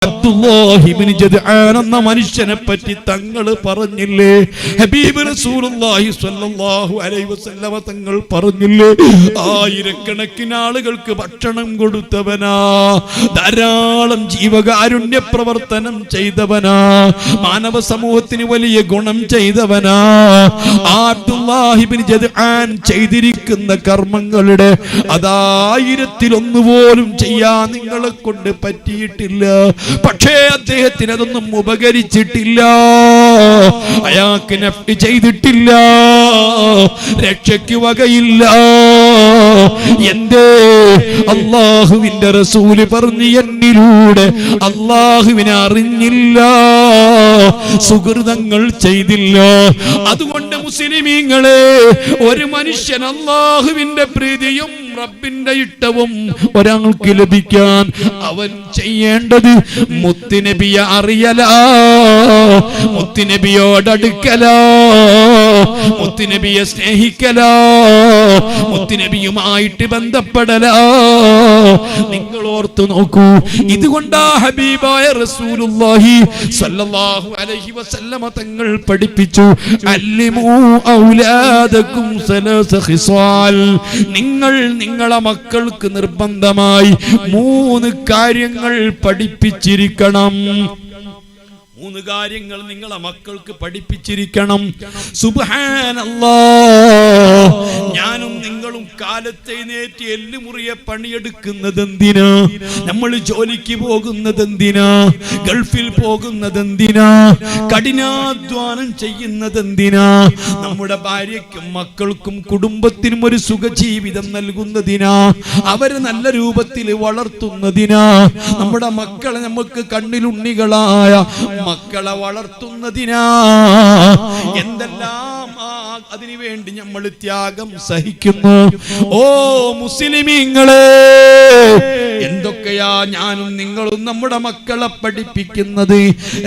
അബ്ദുല്ലാഹി ഇബ്നു ജദ്ആൻ എന്ന മനുഷ്യനെ പറ്റി തങ്ങൾ പറഞ്ഞില്ലേ? ഹബീബ് റസൂലുള്ളാഹി സ്വല്ലല്ലാഹു അലൈഹി വസല്ലമ തങ്ങൾ പറഞ്ഞില്ലേ? ആയിരക്കണക്കിന് ആളുകൾക്ക് ഭക്ഷണം കൊടുത്തവനാ, ധാരാളം ജീവകാരുണ്യ പ്രവർത്തനം ചെയ്തവനാ, മാനവ സമൂഹത്തിന് വലിയ ഗുണം ചെയ്തവനാ. അബ്ദുല്ലാഹി ഇബ്നു ജദ്ആൻ ചെയ്തിരിക്കുന്ന കർമ്മങ്ങളുടെ 1000-1 പോലും ചെയ്യാൻ നിങ്ങളെ കൊണ്ട് പറ്റിയിട്ടില്ല. പക്ഷേ അദ്ദേഹത്തിന് അതൊന്നും ഉപകരിച്ചിട്ടില്ല, അയാൾക്ക് നഫ്ഇ ചെയ്തിട്ടില്ല, രക്ഷയ്ക്ക് വകയില്ല. എന്തേ? അല്ലാഹുവിന്റെ റസൂല് പറഞ്ഞു, എന്നിലൂടെ അല്ലാഹുവിനെ അറിഞ്ഞില്ല, സുഹൃതങ്ങൾ ചെയ്തില്ല. അതുകൊണ്ട് മുസ്ലിമീങ്ങളെ, ഒരു മനുഷ്യൻ അല്ലാഹുവിന്റെ പ്രീതിയും റബ്ബിന്റെ ഇഷ്ടവും ഒരാൾക്ക് ലഭിക്കാൻ അവൻ ചെയ്യേണ്ടത് മുത്തുനബിയെ അറിയലാ, മുത്തുനബിയോടടുക്കലാ, മുത്തുനബിയെ സ്നേഹിക്കലാ, മുത്തുനബിയുമായിട്ട് ബന്ധപ്പെടലാ. നിങ്ങൾ ഓർത്തു നോക്കൂ, ഇതുകൊണ്ടാ ഹബീബായ റസൂലുള്ളാഹി സ്വല്ലല്ലാഹു അലൈഹി വസല്ലമ തങ്ങൾ പഠിപ്പിച്ചു, അല്ലിമൂ ഔലാദകും സലാസ ഖിസാൽ. നിങ്ങൾ നിങ്ങളെ മക്കൾക്ക് നിർബന്ധമായി 3 കാര്യങ്ങൾ പഠിപ്പിച്ചിരിക്കണം. 3 കാര്യങ്ങൾ നിങ്ങളെ മക്കൾക്ക് പഠിപ്പിച്ചിരിക്കണം. സുബ്ഹാനല്ലാഹ്, ഞാനും നിങ്ങളും കാലത്തെഴുന്നേറ്റ് എല്ലുമുറിയെ പണിയെടുക്കുന്നത് എന്തിനാ? നമ്മൾ ജോലിക്ക് പോകുന്നത് എന്തിനാ? ഗൾഫിൽ പോകുന്നത് എന്തിനാ? കഠിനാധ്വാനം ചെയ്യുന്നത് എന്തിനാ? നമ്മുടെ ഭാര്യയ്ക്കും മക്കൾക്കും കുടുംബത്തിനും ഒരു സുഖജീവിതം നൽകുന്നതിനാ, അവരെ നല്ല രൂപത്തിൽ വളർത്തുന്നതിനാ, നമ്മുടെ മക്കളെ നമുക്ക് കണ്ണിലുണ്ണികളായ മക്കളെ വളർത്തുന്നതിനാ. എന്തെല്ലാം അതിനു വേണ്ടി നമ്മൾ ത്യാഗം സഹിക്കുന്നു. ഓ മുസ്ലിമീങ്ങളെ, എന്തൊക്കെയാ ഞാനും നിങ്ങളും നമ്മുടെ മക്കളെ പഠിപ്പിക്കുന്നത്?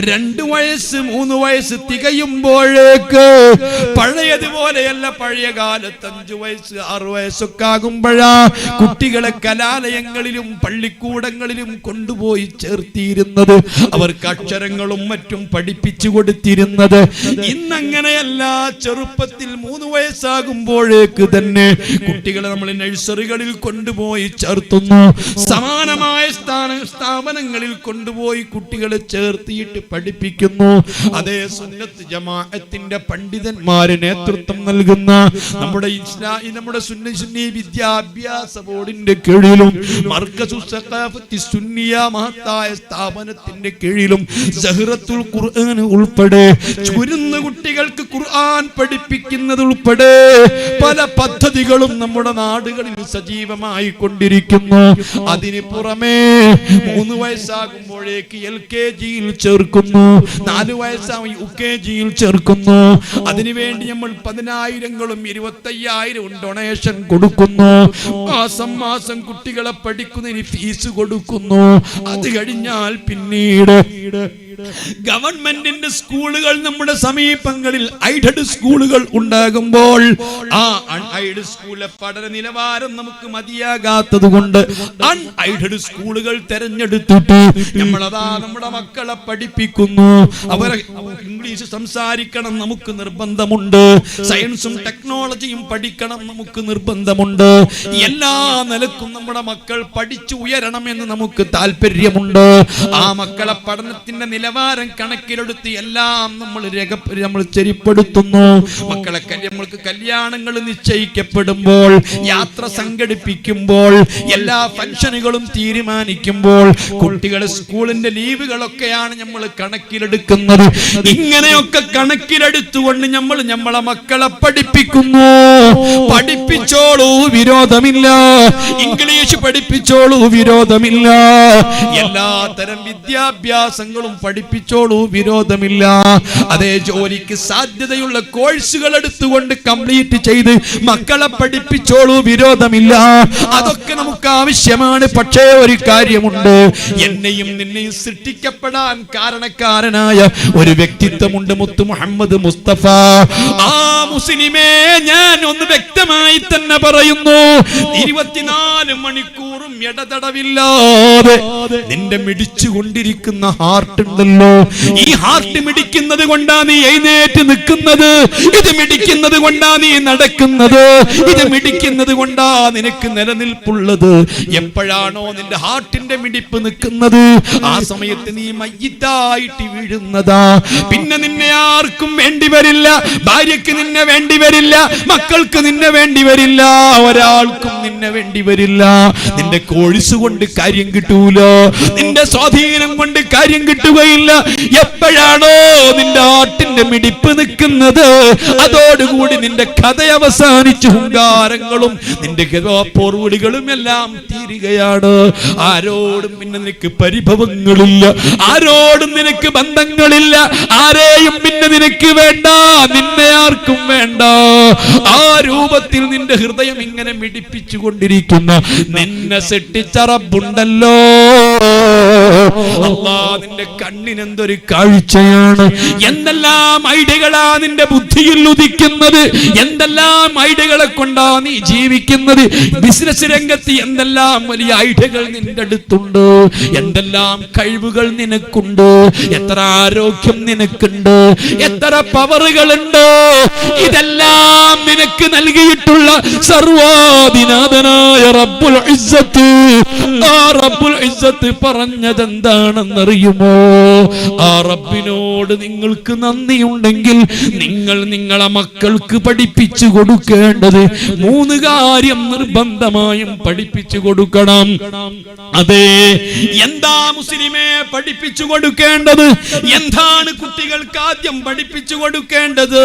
2 വയസ്സ് 3 വയസ്സ് തികയുമ്പോഴേക്ക് പഴയതുപോലെയല്ല, പഴയ കാലത്ത് 5 വയസ്സ് 6 വയസ്സൊക്കെ ആകുമ്പോഴാ കുട്ടികളെ കലാലയങ്ങളിലും പള്ളിക്കൂടങ്ങളിലും കൊണ്ടുപോയി ചേർത്തിയിരുന്നത്, അവർക്ക് അക്ഷരങ്ങളും മറ്റും പഠിപ്പിച്ചു കൊടുത്തിരുന്നത്. ഇന്നങ്ങനെയല്ല. ചെറുപ്പത്തിൽ 3 വയസ്സാകുമ്പോഴേക്ക് തന്നെ കുട്ടികളെ നമ്മൾ നഴ്സറികളിൽ കൊണ്ടുപോയി ചേർത്തുന്നു. സമാനമായ സ്ഥാപനങ്ങളിൽ കൊണ്ടുപോയി കുട്ടികളെ ചേർത്തിയിട്ട് പഠിപ്പിക്കുന്നു. അതേ സുന്നത്ത് ജമാഅത്തിന്റെ പണ്ഡിതന്മാര് നേതൃത്വം നൽകുന്ന നമ്മുടെ സുന്നി വിദ്യാഭ്യാസ ബോർഡിന്റെ കീഴിലും മർകസുസ് സഖാഫത്തി സുന്നിയ മഹത്തായ സ്ഥാപനത്തിന്റെ കീഴിലും സഹ്റത്തുൽ ഖുർആൻ ഉൾപ്പെടെ ചുരുന്ന കുട്ടികൾക്ക് ഖുർആൻ പഠിപ്പിക്കുന്നത് ഉൾപ്പെടെ പല പദ്ധതികളും നമ്മുടെ നാടുകളിൽ സജീവമായി കൊണ്ടിരിക്കുന്നു. അതിന് പുറമെ 3 വയസ്സാകുമ്പോഴേക്ക് LKGയിൽ ചേർക്കുന്നു, 4 വയസ്സാകുമ്പോൾ UKGയിൽ ചേർക്കുന്നു. അതിനുവേണ്ടി നമ്മൾ 10,000-ങ്ങളും 25,000-വും ഡൊണേഷൻ കൊടുക്കുന്നു. മാസം കുട്ടികളെ പഠിക്കുന്നതിന് ഫീസ് കൊടുക്കുന്നു. അത് കഴിഞ്ഞാൽ പിന്നീട് ഗവൺമെന്റിന്റെ സ്കൂളുകൾ നമ്മുടെ സമീപങ്ങളിൽ എയ്ഡഡ് സ്കൂളുകൾ ഉണ്ടാകുമ്പോൾ ആ അൺഎയ്ഡഡ് സ്കൂളിലെ പഠന നിലവാരം നമുക്ക് മതിയാകാത്തത് കൊണ്ട് അൺഎയ്ഡഡ് സ്കൂളുകൾ തെരഞ്ഞെടുത്തിട്ട് നമ്മളതാ നമ്മുടെ മക്കളെ പഠിപ്പിക്കുന്നു. അവരെ ഇംഗ്ലീഷ് സംസാരിക്കണം നമുക്ക് നിർബന്ധമുണ്ട്, സയൻസും ടെക്നോളജിയും പഠിക്കണം നമുക്ക് നിർബന്ധമുണ്ട്. എല്ലാ നിലക്കും നമ്മുടെ മക്കൾ പഠിച്ചു ഉയരണമെന്ന് നമുക്ക് താല്പര്യമുണ്ട്. ആ മക്കളെ പഠനത്തിന്റെ നിലവാരം കണക്കിലെടുത്ത് എല്ലാം നമ്മൾ ചെരിപ്പെടുത്തുന്നു. മക്കളെ നമ്മൾക്ക് കല്യാണങ്ങൾ നിശ്ചയിക്കപ്പെടുമ്പോൾ, യാത്ര സംഘടിപ്പിക്കുമ്പോൾ, എല്ലാ ഫംഗ്ഷനുകളും തീരുമാനിക്കുമ്പോൾ, കുട്ടികളെ സ്കൂളിന്റെ ലീവുകളൊക്കെയാണ് നമ്മൾ കണക്കിലെടുക്കുന്നത്. ഇങ്ങനെയൊക്കെ കണക്കിലെടുത്തുകൊണ്ട് നമ്മൾ നമ്മളെ മക്കളെ പഠിപ്പിക്കുന്നു. പഠിപ്പിച്ചോളൂ, വിരോധമില്ല. ഇംഗ്ലീഷ് പഠിപ്പിച്ചോളൂ, വിരോധമില്ല. എല്ലാ തരം വിദ്യാഭ്യാസങ്ങളും പഠിപ്പിച്ചോളൂ, വിരോധമില്ല. അതേ ജോലിക്ക് സാധ്യതയുള്ള കോഴ്സുകൾ എടുത്തുകൊണ്ട് കംപ്ലീറ്റ് ചെയ്ത് മക്കളെ പഠിപ്പിച്ചോളൂ, വിരോധമില്ല. അതൊക്കെ നമുക്ക് ആവശ്യമാണ്. പക്ഷേ ഒരു കാര്യമുണ്ട്, എന്നെയും നിന്നെയും സൃഷ്ടിക്കപ്പെടാൻ കാരണക്കാരനായ ഒരു വ്യക്തിത്വമുണ്ട്, മുത്ത് മുഹമ്മദ് മുസ്തഫ. ആ മുസ്ലിമേ, ഞാൻ ഒന്ന് വ്യക്തമായി തന്നെ പറയുന്നു, 24 മണിക്കൂറും ഇടതടവില്ലാതെ നിന്റെ മിടിച്ചുകൊണ്ടിരിക്കുന്ന ഹാർട്ട് ഉണ്ടല്ലോ, ഈ ഹാർട്ട് മിടിക്കുന്നത് കൊണ്ടാ നീ എഴുന്നേറ്റ് നിൽക്കുന്നത്, ഇത് മിടിക്കുന്നത് കൊണ്ടാ നീ നടക്കുന്നത്, ഇത് മിടിക്കുന്നത് കൊണ്ടാ നിനക്ക് നിലനിൽപ്പുള്ളത്. എപ്പോഴാണോ നിന്റെ ഹാർട്ടിന്റെ മിടിപ്പ് നിൽക്കുന്നത്, ആ സമയത്ത് നീ മയ്യിത്തായിട്ട് വീഴുന്നതാ. പിന്നെ നിന്നെ ആർക്കും വേണ്ടി വരില്ല, ഭാര്യക്ക് നിന്നെ വേണ്ടി വരില്ല, മക്കൾക്ക് നിന്നെ വേണ്ടി വരില്ല, ഒരാൾക്കും നിന്നെ വേണ്ടി വരില്ല. നിന്റെ കോഴ്സ് കൊണ്ട് കാര്യം കിട്ടൂല, നിന്റെ സ്വാധീനം കൊണ്ട് കാര്യം കിട്ടുകയില്ല. എപ്പോഴാണോ നിന്റെ ഹാർട്ടിന്റെ മിടിപ്പ് നിൽക്കുന്നത്, അതോടുകൂടി നിന്റെ കഥ അവസാനിച്ചു. ഹുങ്കാരങ്ങളും നിന്റെ പോർവിളികളും എല്ലാം തീരുകയാണ്. ആരോടും പിന്നെ നിനക്ക് പരിഭവങ്ങളില്ല, ആരോടും നിനക്ക് ബന്ധങ്ങളില്ല, ആരെയും പിന്നെ നിനക്ക് വേണ്ട, നിന്നെ ആർക്കും വേണ്ട. ആ രൂപത്തിൽ നിന്റെ ഹൃദയം ഇങ്ങനെ മിടിപ്പിച്ചു കൊണ്ടിരിക്കുന്ന നിന്നെ സൃഷ്ടിച്ച റബ്ബുണ്ടല്ലോ, അല്ലാഹ് നിന്റെ കണ്ണിനെന്തൊരു കാഴ്ചയാണ്. എന്തെല്ലാം ഐഡിയകളാ നിന്റെ ബുദ്ധിയിൽ ഉദിക്കുന്നത്, എന്തെല്ലാം ഐഡിയകളെ കൊണ്ടാ നീ ജീവിക്കുന്നത്. ബിസിനസ് രംഗത്ത് എന്തെല്ലാം വലിയ ഐഡിയകൾ നിന്റെ അടുത്തുണ്ട്, എന്തെല്ലാം കഴിവുകൾ നിനക്കുണ്ട്, എത്ര ആരോഗ്യം നിനക്കുണ്ട്, എത്ര പവറുകളുണ്ട്. ഇതെല്ലാം നിനക്ക് നൽകിയിട്ടുള്ള സർവാധിനാഥനായ റബ്ബുൽ ഇസ്സത്ത്, ആ റബ്ബുൽ ഇസ്സത്ത് പറഞ്ഞതെന്താണെന്നറിയുമോ? ആ റബ്ബിനോട് നിങ്ങൾക്ക് നന്ദിയുണ്ടെങ്കിൽ നിങ്ങൾ നിങ്ങളെ മക്കൾക്ക് പഠിപ്പിച്ചു കൊടുക്കേണ്ടത് 3 കാര്യം നിർബന്ധമായും പഠിപ്പിച്ചു കൊടുക്കണം. അതെ, എന്താ മുസ്ലിമേ പഠിപ്പിച്ചു കൊടുക്കേണ്ടത്? എന്താണ് കുട്ടികൾക്ക് ആദ്യം പഠിപ്പിച്ചു കൊടുക്കേണ്ടത്?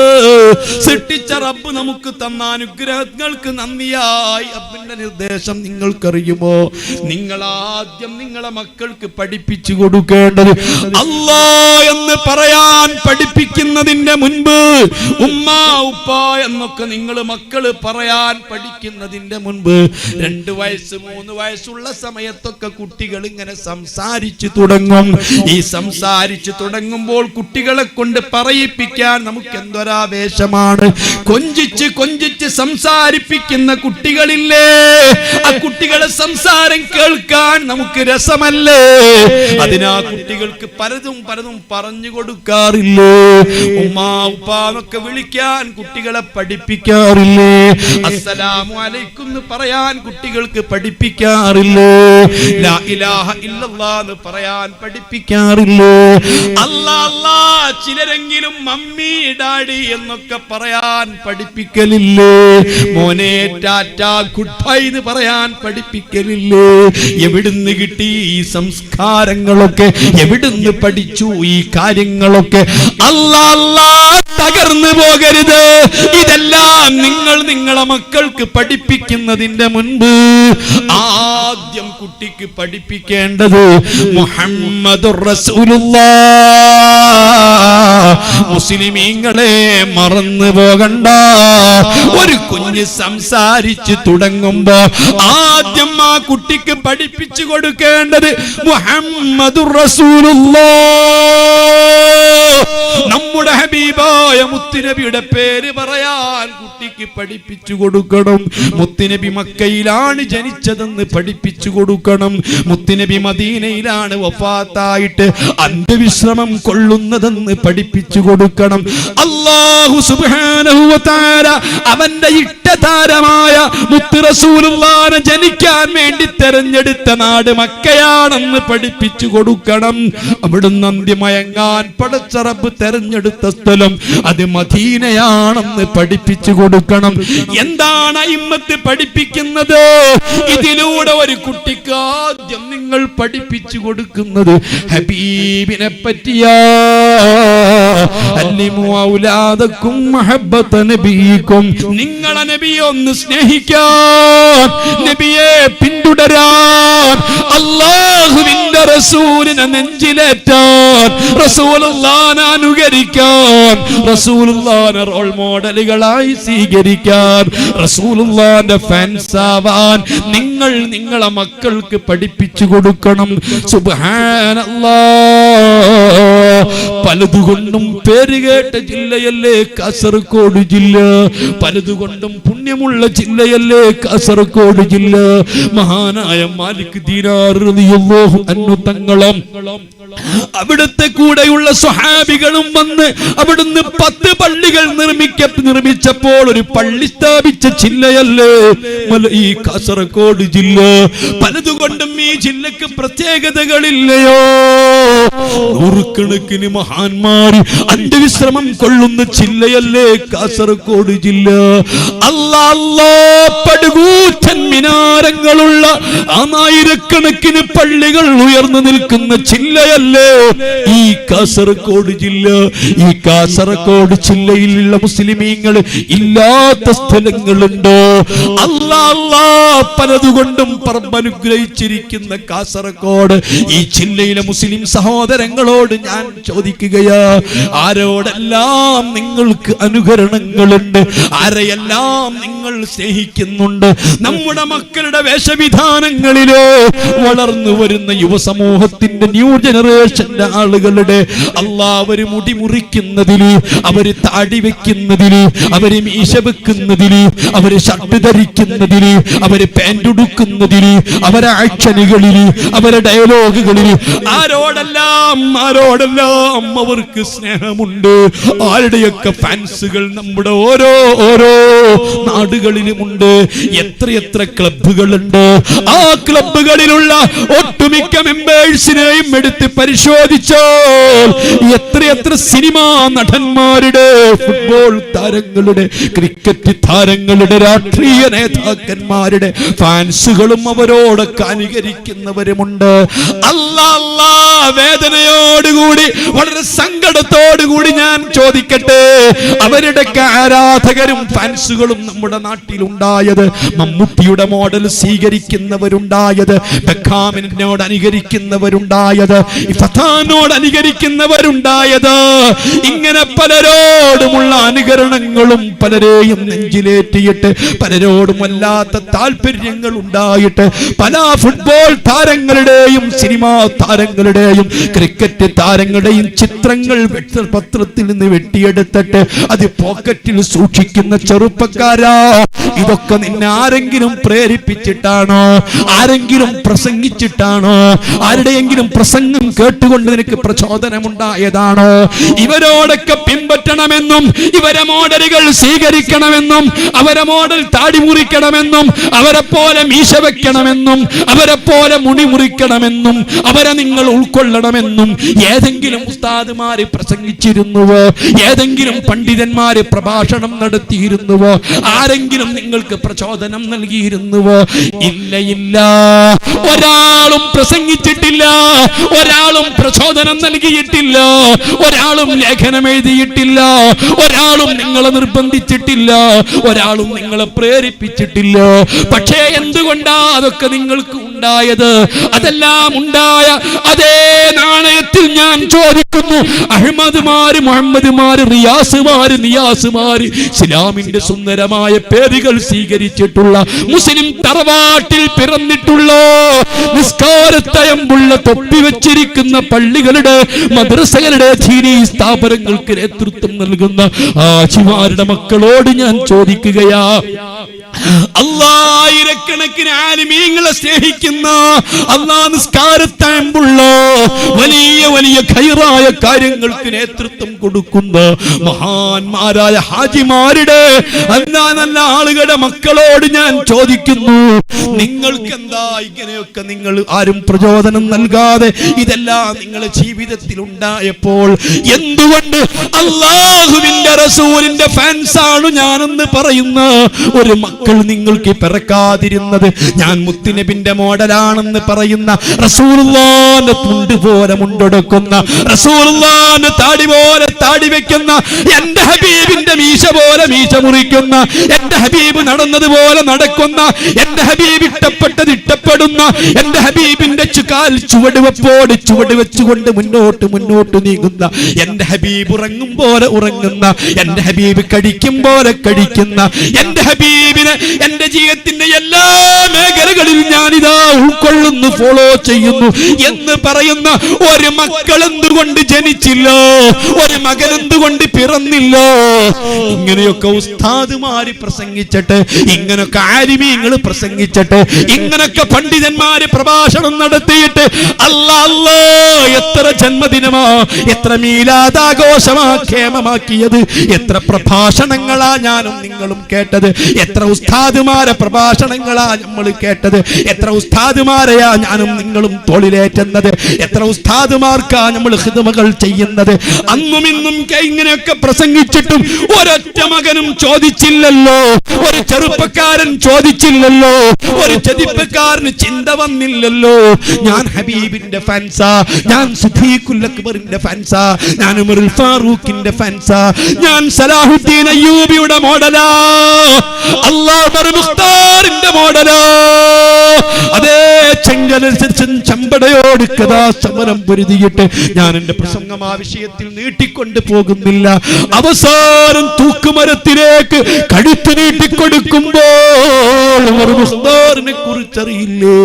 സൃഷ്ടിച്ച റബ്ബ് നമുക്ക് തന്ന അനുഗ്രഹങ്ങൾക്ക് നന്ദിയായി റബ്ബിന്റെ നിർദ്ദേശം നിങ്ങൾക്കറിയുമോ? നിങ്ങൾ ആദ്യം നിങ്ങളെ മക്കൾക്ക് പഠിപ്പിച്ചു കൊടുക്കേണ്ടത് അല്ലാഹ് എന്ന് പറയാൻ പഠിപ്പിക്കുന്നതിന്റെ മുൻപ്, ഉമ്മ ഉപ്പ എന്നൊക്കെ നിങ്ങൾ മക്കള് പറയാൻ പഠിക്കുന്നതിന്റെ മുൻപ്, 2 വയസ്സ് 3 വയസ്സുള്ള സമയത്തൊക്കെ കുട്ടികൾ ഇങ്ങനെ സംസാരിച്ചു തുടങ്ങും. ഈ സംസാരിച്ചു തുടങ്ങുമ്പോൾ കുട്ടികളെ കൊണ്ട് പറയിപ്പിക്കാൻ നമുക്ക് എന്തൊരാവേശമാണ്. കൊഞ്ചിച്ച് കൊഞ്ചിച്ച് സംസാരിപ്പിക്കുന്ന കുട്ടികളില്ലേ, ആ കുട്ടികളെ സംസാരം കേൾക്കാൻ നമുക്ക് രസമല്ലേ? അതിനാ കുട്ടികൾക്ക് പലതും പലതും പറഞ്ഞു കൊടുക്കാറില്ലേ? ഉമ്മാ ഉപ്പാന്നൊക്കെ വിളിക്കാൻ കുട്ടികളെ പഠിപ്പിക്കാറില്ലേ? അസ്സലാമു അലൈക്കും എന്ന് പറയാൻ കുട്ടികൾക്ക് പഠിപ്പിക്കാറില്ലേ? ലാ ഇലാഹ ഇല്ലല്ലാഹ് എന്ന് പറയാൻ പഠിപ്പിക്കാറില്ലേ? അല്ലാ അല്ലാ, ചിലരെങ്കിലും മമ്മി ഡാഡി എന്നൊക്കെ പറയാൻ പഠിപ്പിക്കലില്ലേ? മോനെ ടാറ്റ ഗുഡ് ബൈ എന്ന് പറയാൻ പഠിപ്പിക്കലില്ലേ? എവിടുന്ന് കിട്ടി ഈ സംസ്കാരങ്ങളൊക്കെ? എവിടുന്ന് പഠിച്ചു ഈ കാര്യങ്ങളൊക്കെ? അല്ലാ അല്ലാ, തകർന്നു പോകരുത്. ഇതെല്ലാം നിങ്ങൾ നിങ്ങളെ മക്കൾക്ക് പഠിപ്പിക്കുന്നതിന്റെ മുൻപ് ആദ്യം കുട്ടിക്ക് പഠിപ്പിക്കേണ്ടത് മുഹമ്മദുർ റസൂലുള്ളാഹ്. മുസ്ലിമീങ്ങളെ മറന്നു പോകണ്ട. ഒരു കുഞ്ഞ് സംസാരിച്ചു തുടങ്ങുമ്പോ ആദ്യം ആ കുട്ടിക്ക് പഠിപ്പിച്ചു കൊടുക്കേണ്ടത് മുഹമ്മദുർ റസൂലുള്ളാഹ്. നമ്മുടെ ഹബീബായ മുത്തുനബിയുടെ പേര് പറയാൻ കുട്ടിക്ക് പഠിപ്പിച്ചു കൊടുക്കണം. മുത്തുനബി മക്കയിലാണ് ജനിച്ചതെന്ന് പഠിപ്പിച്ചു കൊടുക്കണം. മുത്തുനബി മദീനയിലാണ് വഫാത്തായിട്ട് അന്ത്യവിശ്രമം കൊള്ളുന്നതെന്ന് പഠിപ്പിച്ചു കൊടുക്കണം. അല്ലാഹു സുബ്ഹാനഹു വ തആല അവന്റെ ഇഷ്ടതാരമായ മുത്ത് റസൂലുള്ളാഹിനെ ജനിക്കാൻ വേണ്ടി തെരഞ്ഞെടുത്ത നാട് മക്കയാണെന്ന് പഠിപ്പിച്ചു കൊടുക്കണം. അവിടുന്ന് അന്ത്യമയങ്ങാൻ പടച്ച റബ്ബ് തെരഞ്ഞെടുത്ത സ്ഥലം അത് മദീനയാണെന്ന് പഠിപ്പിച്ചു കൊടുക്കണം. എന്താണ് ഇമ്മത്ത് പഠിപ്പിക്കുന്നത്? ഇതിലൂടെ ഒരു കുട്ടിക്ക് ആദ്യം നിങ്ങൾ പഠിപ്പിച്ചു കൊടുക്കുന്നത് ഹബീബിനെ പറ്റിയാ. അല്ലിമു ഔലാദക്കും മഹബ്ബത നബിയിക്കും. നിങ്ങളെ നബിയെ ഒന്ന് സ്നേഹിക്കാൻ, നബിയെ പിന്തുടരാൻ, അല്ലാഹുവിന്റെ റസൂലിനെ നെഞ്ചിലേറ്റാൻ, റസൂലുള്ളാഹിനെ അനുകരിക്കാൻ, റസൂലുള്ളാഹിനെ റോൾ മോഡലുകളായി സ്വീകരിക്കാൻ, റസൂലുള്ളാഹിന്റെ ഫാൻസ് ആവാൻ നിങ്ങൾ നിങ്ങളെ മക്കൾക്ക് പഠിപ്പിച്ചു കൊടുക്കണം. സുബ്ഹാനല്ലാഹ്. പലതുകൊണ്ടും പേരുകേട്ട ജില്ലയല്ലേ കാസർഗോഡ് ജില്ല, പലതുകൊണ്ടും പുണ്യമുള്ള ജില്ലയല്ലേ കാസർഗോഡ് ജില്ല. മഹാനായ മാലിക് ദീനാർ റളിയല്ലാഹു അൻഹു തങ്ങളും അവിടുത്തെ കൂടെയുള്ള സ്വഹാബികളും വന്ന് അവിടുന്ന് 10 പള്ളികൾ നിർമ്മിച്ചപ്പോൾ ഒരു പള്ളി സ്ഥാപിച്ച ജില്ലയല്ലേ ഈ കാസർഗോഡ് ജില്ല. പലതുകൊണ്ടും ഈ ജില്ലക്ക് പ്രത്യേകതകളില്ലയോ? നൂറുകണക്കിന് മഹാന്മാർ അന്ത്യവിശ്രമം കൊള്ളുന്ന ജില്ലയല്ലേ കാസർഗോഡ് ജില്ല. അല്ലാ പടുകൂറ്റൻ മിനാരങ്ങളുള്ള 1000കണക്കിന് പള്ളികൾ ഉയർന്നു നിൽക്കുന്ന ജില്ലയല്ലേ ഈ കാസർഗോഡ് ജില്ല. ഈ കാസർഗോഡ് ജില്ലയിലുള്ള മുസ്ലിമീങ്ങൾ ഇല്ലാത്ത സ്ഥലങ്ങളുണ്ടോ? അല്ലാ പലതുകൊണ്ടും പറമ്പനുഗ്രഹിച്ചിരിക്കുന്ന കാസർഗോഡ് ഈ ജില്ലയിലെ മുസ്ലിം സഹോദരങ്ങളോട് ഞാൻ ചോദിക്കുകയാ, ആരോടെല്ലാം നിങ്ങൾക്ക് അനുകരണങ്ങളുണ്ട്, ആരെയെല്ലാം നിങ്ങൾ സ്നേഹിക്കുന്നുണ്ട്? നമ്മുടെ മക്കളുടെ വേഷവിധാനങ്ങളിലോ വളർന്നു വരുന്ന യുവസമൂഹത്തിന്റെ ന്യൂ ജനറേഷന്റെ ആളുകളുടെ അവര് മുടി മുറിക്കുന്നതില്, അവര് താടി വെക്കുന്നതില്, അവര് മീശ വെക്കുന്നതില്, അവര് ഷർട്ട് ധരിക്കുന്നതില്, അവര് പാന്റ് ഉടുക്കുന്നതില്, അവരെ ആക്ഷനുകളില്, അവരെ ഡയലോഗുകളില് ആരോടെല്ലാം അവർക്ക് സ്നേഹമുണ്ട്. ആരുടെയൊക്കെ ഫാൻസുകൾ നമ്മുടെ ഓരോ നാടുകളിലുമുണ്ട്. എത്രയെത്ര ക്ലബ്ബുകളുണ്ട്. ആ ക്ലബ്ബുകളിലുള്ള ഒട്ടുമിക്ക മെമ്പേഴ്സിനെയും എടുത്ത് പരിശോധിച്ചാൽ എത്രയെത്ര സിനിമാ നടന്മാരുടെ, ഫുട്ബോൾ താരങ്ങളുടെ, ക്രിക്കറ്റ് താരങ്ങളുടെ, രാഷ്ട്രീയ നേതാക്കന്മാരുടെ ഫാൻസുകളും അവരോടൊക്കെ അനുകരിക്കുന്നവരുമുണ്ട്. അല്ലാ വേദനയോടുകൂടി വളരെ സങ്കടത്തോടുകൂടി ഞാൻ ചോദിക്കട്ടെ, അവരുടെയൊക്കെ ആരാധകരും ഫാൻസുകളും നമ്മുടെ നാട്ടിലുണ്ടായത്, മമ്മൂട്ടിയുടെ മോഡൽ സ്വീകരിക്കുന്നവരുണ്ടായത്, ബെക്കാമിനോട് അനുകരിക്കുന്നവരുണ്ടായത്, ഫത്താനോട് അനുകരിക്കുന്നവരുണ്ടായത്, ഇങ്ങനെ പലരോടുമുള്ള അനുകരണങ്ങളും പലരെയും നെഞ്ചിലേറ്റിയിട്ട് പലരോടും വല്ലാത്ത താല്പര്യങ്ങൾ ഉണ്ടായിട്ട് പല ഫുട്ബോൾ താരങ്ങളുടെയും സിനിമാ താരങ്ങളുടെയും ക്രിക്കറ്റ് താരങ്ങളുടെയും ചിത്രങ്ങൾ പത്രത്തിൽ നിന്ന് വെട്ടിയെടുത്തിട്ട് അത് പോക്കറ്റിൽ സൂക്ഷിക്കുന്ന ചെറുപ്പക്കാരാ, ഇതൊക്കെ നിന്നെ ആരെങ്കിലും പ്രേരിപ്പിച്ചിട്ടാണോ? ആരെങ്കിലും പ്രസംഗിച്ചിട്ടാണോ? ആരുടെയെങ്കിലും പ്രസംഗം കേട്ടുകൊണ്ട് നിനക്ക് പ്രചോദനമുണ്ടായതാണോ? ഇവരോടൊക്കെ പിൻപറ്റണമെന്നും ഇവരെ മോഡലുകൾ സ്വീകരിക്കണമെന്നും അവരെ മോഡൽ താടി മുറിക്കണമെന്നും അവരെ പോലെ മീശ വെക്കണമെന്നും അവരെ പോലെ മുടി മുറിക്കണമെന്നും അവരെ നിങ്ങൾ ഉൾക്കൊള്ളണമെന്നും ഏതെങ്കിലും ഉസ്താദുമാര് പ്രസംഗിച്ചിരുന്നുവോ? ഏതെങ്കിലും പണ്ഡിതന്മാര് പ്രഭാഷണം നടത്തിയിരുന്നുവോ? ആരെങ്കിലും നിങ്ങൾക്ക് പ്രചോദനം നൽകിയിരുന്നുവോ? ഇല്ല, ഒരാളും പ്രസംഗിച്ചിട്ടില്ല, ഒരാളും പ്രചോദനം നൽകിയിട്ടില്ല, ഒരാളും ലേഖനം എഴുതിയിട്ടില്ല, ഒരാളും നിങ്ങളെ നിർബന്ധിച്ചിട്ടില്ല, ഒരാളും നിങ്ങളെ പ്രേരിപ്പിച്ചിട്ടില്ല. പക്ഷേ എന്തുകൊണ്ടാ അതൊക്കെ നിങ്ങൾക്ക് ഉണ്ടായത്? അതെല്ലാം ഉണ്ടായ അതേ നാണയത്തിൽ ഞാൻ ചോദിക്കുന്നു, അഹ്മദ്മാര്, മുഹമ്മദ്മാര്, റിയാസുമാര്, നിയാസുമാര്, ഇസ്ലാമിന്റെ സുന്ദരമായ പേരുകൾ സ്വീകരിച്ചിട്ടുള്ള മുസ്ലിം തറവാട്ടിൽ പിറന്നിട്ടുള്ള നിസ്കാരത്തയമ്പുള്ള തൊപ്പി വെച്ചിരിക്കുന്ന പള്ളികളുടെ, മദ്രസകളുടെ, ദീനീ സ്ഥാപനങ്ങൾക്ക് നേതൃത്വം നൽകുന്ന ആജിമാരുടെ മക്കളോട് ഞാൻ ചോദിക്കുകയാ, ആയിരക്കണക്കിന് ആലിമീങ്ങളെ സ്നേഹിക്കുന്ന, അല്ലാഹ് നിസ്കാരത്തയമ്പുള്ള വലിയ വലിയ ഖൈറായ കാര്യങ്ങൾക്ക് നേതൃത്വം കൊടുക്കുന്ന മഹാന്മാരായ ഹാജിമാരുടെ, നല്ല ആളുകളുടെ മക്കളോട് ഞാൻ ചോദിക്കുന്നു, നിങ്ങൾക്ക് എന്താ ഇങ്ങനെയൊക്കെ നിങ്ങൾ ആരും പ്രചോദനം നൽകാതെ ഇതെല്ലാം നിങ്ങളുടെ ജീവിതത്തിൽ ഉണ്ടായപ്പോൾ എന്തുകൊണ്ട് അല്ലാഹുവിന്റെ റസൂലിന്റെ ഫാൻസാണ് ഞാനെന്ന് പറയുന്ന ഒരു മക്കൾ നിങ്ങൾക്ക് പിറക്കാതിരുന്നത് ഞാൻ മുത്തുനബിന്റെ മോഡലാണെന്ന് പറയുന്ന റസൂലുള്ളാഹിന്റെ തുണ്ട് പോലെ മുണ്ടൊടുക്കുന്ന റസൂലുള്ളാഹിന്റെ താടി പോലെ താടി വെക്കുന്ന എന്റെ ഹബീബിന്റെ മീശ പോലെ മീശ മുറിക്കുന്ന എന്റെ ഹബീബ് നടന്നതുപോലെ നടക്കുന്ന എന്റെ ഹബീബ് ഇഷ്ടപ്പെട്ടത് ഇഷ്ടപ്പെടുന്ന എന്റെ ഹബീബിന്റെ കാൽ ചുവടുവെപ്പോട് ചുവട് വെച്ചുകൊണ്ട് മുന്നോട്ട് മുന്നോട്ട് നീങ്ങുന്ന എന്റെ ഹബീബ് ഉറങ്ങും പോലെ ഉറങ്ങുന്ന എന്റെ ഹബീബ് കഴിക്കും പോലെ കഴിക്കുന്ന എന്റെ ഹബീബിനെ എന്റെ ജീവിതത്തിന്റെ എല്ലാ മേഖലകളിൽ ഞാനിതാ ഉൾക്കൊള്ളുന്നു ഫോളോ ചെയ്യുന്നു എന്ന് പറയുന്ന ഒരു മക്കൾ എന്തുകൊണ്ട് ജനിച്ചില്ലോ, ഒരു മകൻ എന്തുകൊണ്ട് പിറന്നില്ലോ? ഇങ്ങനെയൊക്കെ ഉസ്താദുമാര് പ്രസംഗിച്ചിട്ട്, ഇങ്ങനൊക്കെ ആലിമീങ്ങൾ പ്രസംഗിച്ചിട്ട്, ഇങ്ങനൊക്കെ പണ്ഡിതന്മാര് പ്രഭാഷണം നടത്തിയിട്ട് അല്ലാ എത്ര ജന്മദിനമാ, എത്ര മീലാദാഘോഷമാ ക്ഷേമമാക്കിയത്, എത്ര പ്രഭാഷണങ്ങളാ ഞാനും നിങ്ങളും കേട്ടത്, എത്ര ഉസ്താദുമാരെ പ്രഭാഷണങ്ങളാ നമ്മൾ കേട്ടത്, എത്ര ഉസ്താദുമാരെയാ ഞാനും നിങ്ങളും തോളിലേറ്റുന്നത്, എത്ര ഉസ്താദുമാർക്കാ നമ്മൾ ഖിദ്മകൾ ചെയ്യുന്നത്. അന്നും ഇന്നും ഇങ്ങനെയൊക്കെ പ്രസംഗിച്ചിട്ടും ഒരൊറ്റ മകനും ചോദിച്ചില്ലല്ലോ, ഒരു ചെറുപ്പക്കാരൻ ചോദിച്ചില്ലല്ലോ, ഒരു ചെറുപ്പക്കാരന് ചിന്ത വന്നില്ലല്ലോ, ഞാൻ ഹബീബിന്റെ ഫാൻസാ, ഞാൻ സിദ്ദീഖുൽ അക്ബറിന്റെ ഫാൻസാ, ഞാൻ ഉമറുൽ ഫാറൂഖിന്റെ ഫാൻസാ, ഞാൻ സലാഹുദ്ദീൻ അയ്യൂബിയുടെ മോഡലാ, അല്ലാഹു മുഖ്താറിന്റെ മോഡലാ. അതേ ചമ്പടയോട് കഥാ സമരം പൊരുതിയിട്ട് ഞാൻ എന്റെ പ്രസംഗം ആ വിഷയത്തിൽ നീട്ടിക്കൊണ്ട് പോകുന്നില്ല. അവസാനം തൂക്കുമരത്തിലേക്ക് കഴുത്ത് നീട്ടിക്കൊടുക്കുമ്പോൾ മുഖ്താറിനെ കുറിച്ചറിയില്ലേ?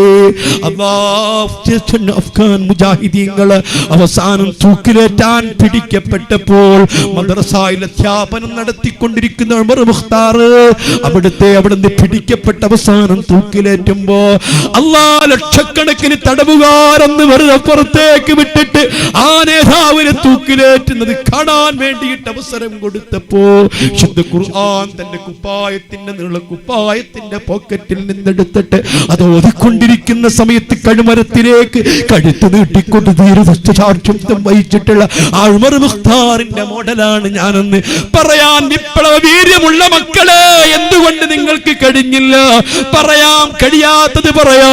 അഫ്ഗാൻ മുജാഹിദീങ്ങള് അവസാനം തൂക്കിലേറ്റാൻ പിടിക്കപ്പെട്ടപ്പോൾ മദ്രസയിൽ അധ്യാപനം നടത്തിക്കൊണ്ടിരിക്കുന്ന ഉമർ മുഖ്താർ അവിടുന്ന് പിടിക്കപ്പെട്ട അവസാനം തൂക്കിലേറ്റുമ്പോ ലക്ഷക്കണക്കിന് തടവുകാരെന്ന് വെറുതെ പുറത്തേക്ക് വിട്ടിട്ട് ആ നേതാവിനെ തൂക്കിലേറ്റുന്നത് കാണാൻ വേണ്ടിയിട്ട് അവസരം കൊടുത്തപ്പോ ശുദ്ധ ഖുർആൻ തന്റെ കുപ്പായത്തിന്റെ പോക്കറ്റിൽ നിന്നെടുത്തിട്ട് അത് ഓതിക്കൊണ്ടിരിക്കുന്ന സമയത്ത് കഴുമരത്തിലേക്ക് കഴുത്ത് നീട്ടിക്കൊണ്ട് ധീരദുഷ്ടസാക്ഷ്യം വഹിച്ചിട്ടുള്ള ആ ഉമർ മുഖ്താറിന്റെ മോഡലാണ് ഞാനെന്ന് പറയാൻ വിപ്ലവ വീര്യമുള്ള മക്കളെ എന്തുകൊണ്ട് നിങ്ങൾക്ക് കഴിഞ്ഞില്ല? പറയാം, കഴിയാത്തത് പറയാം.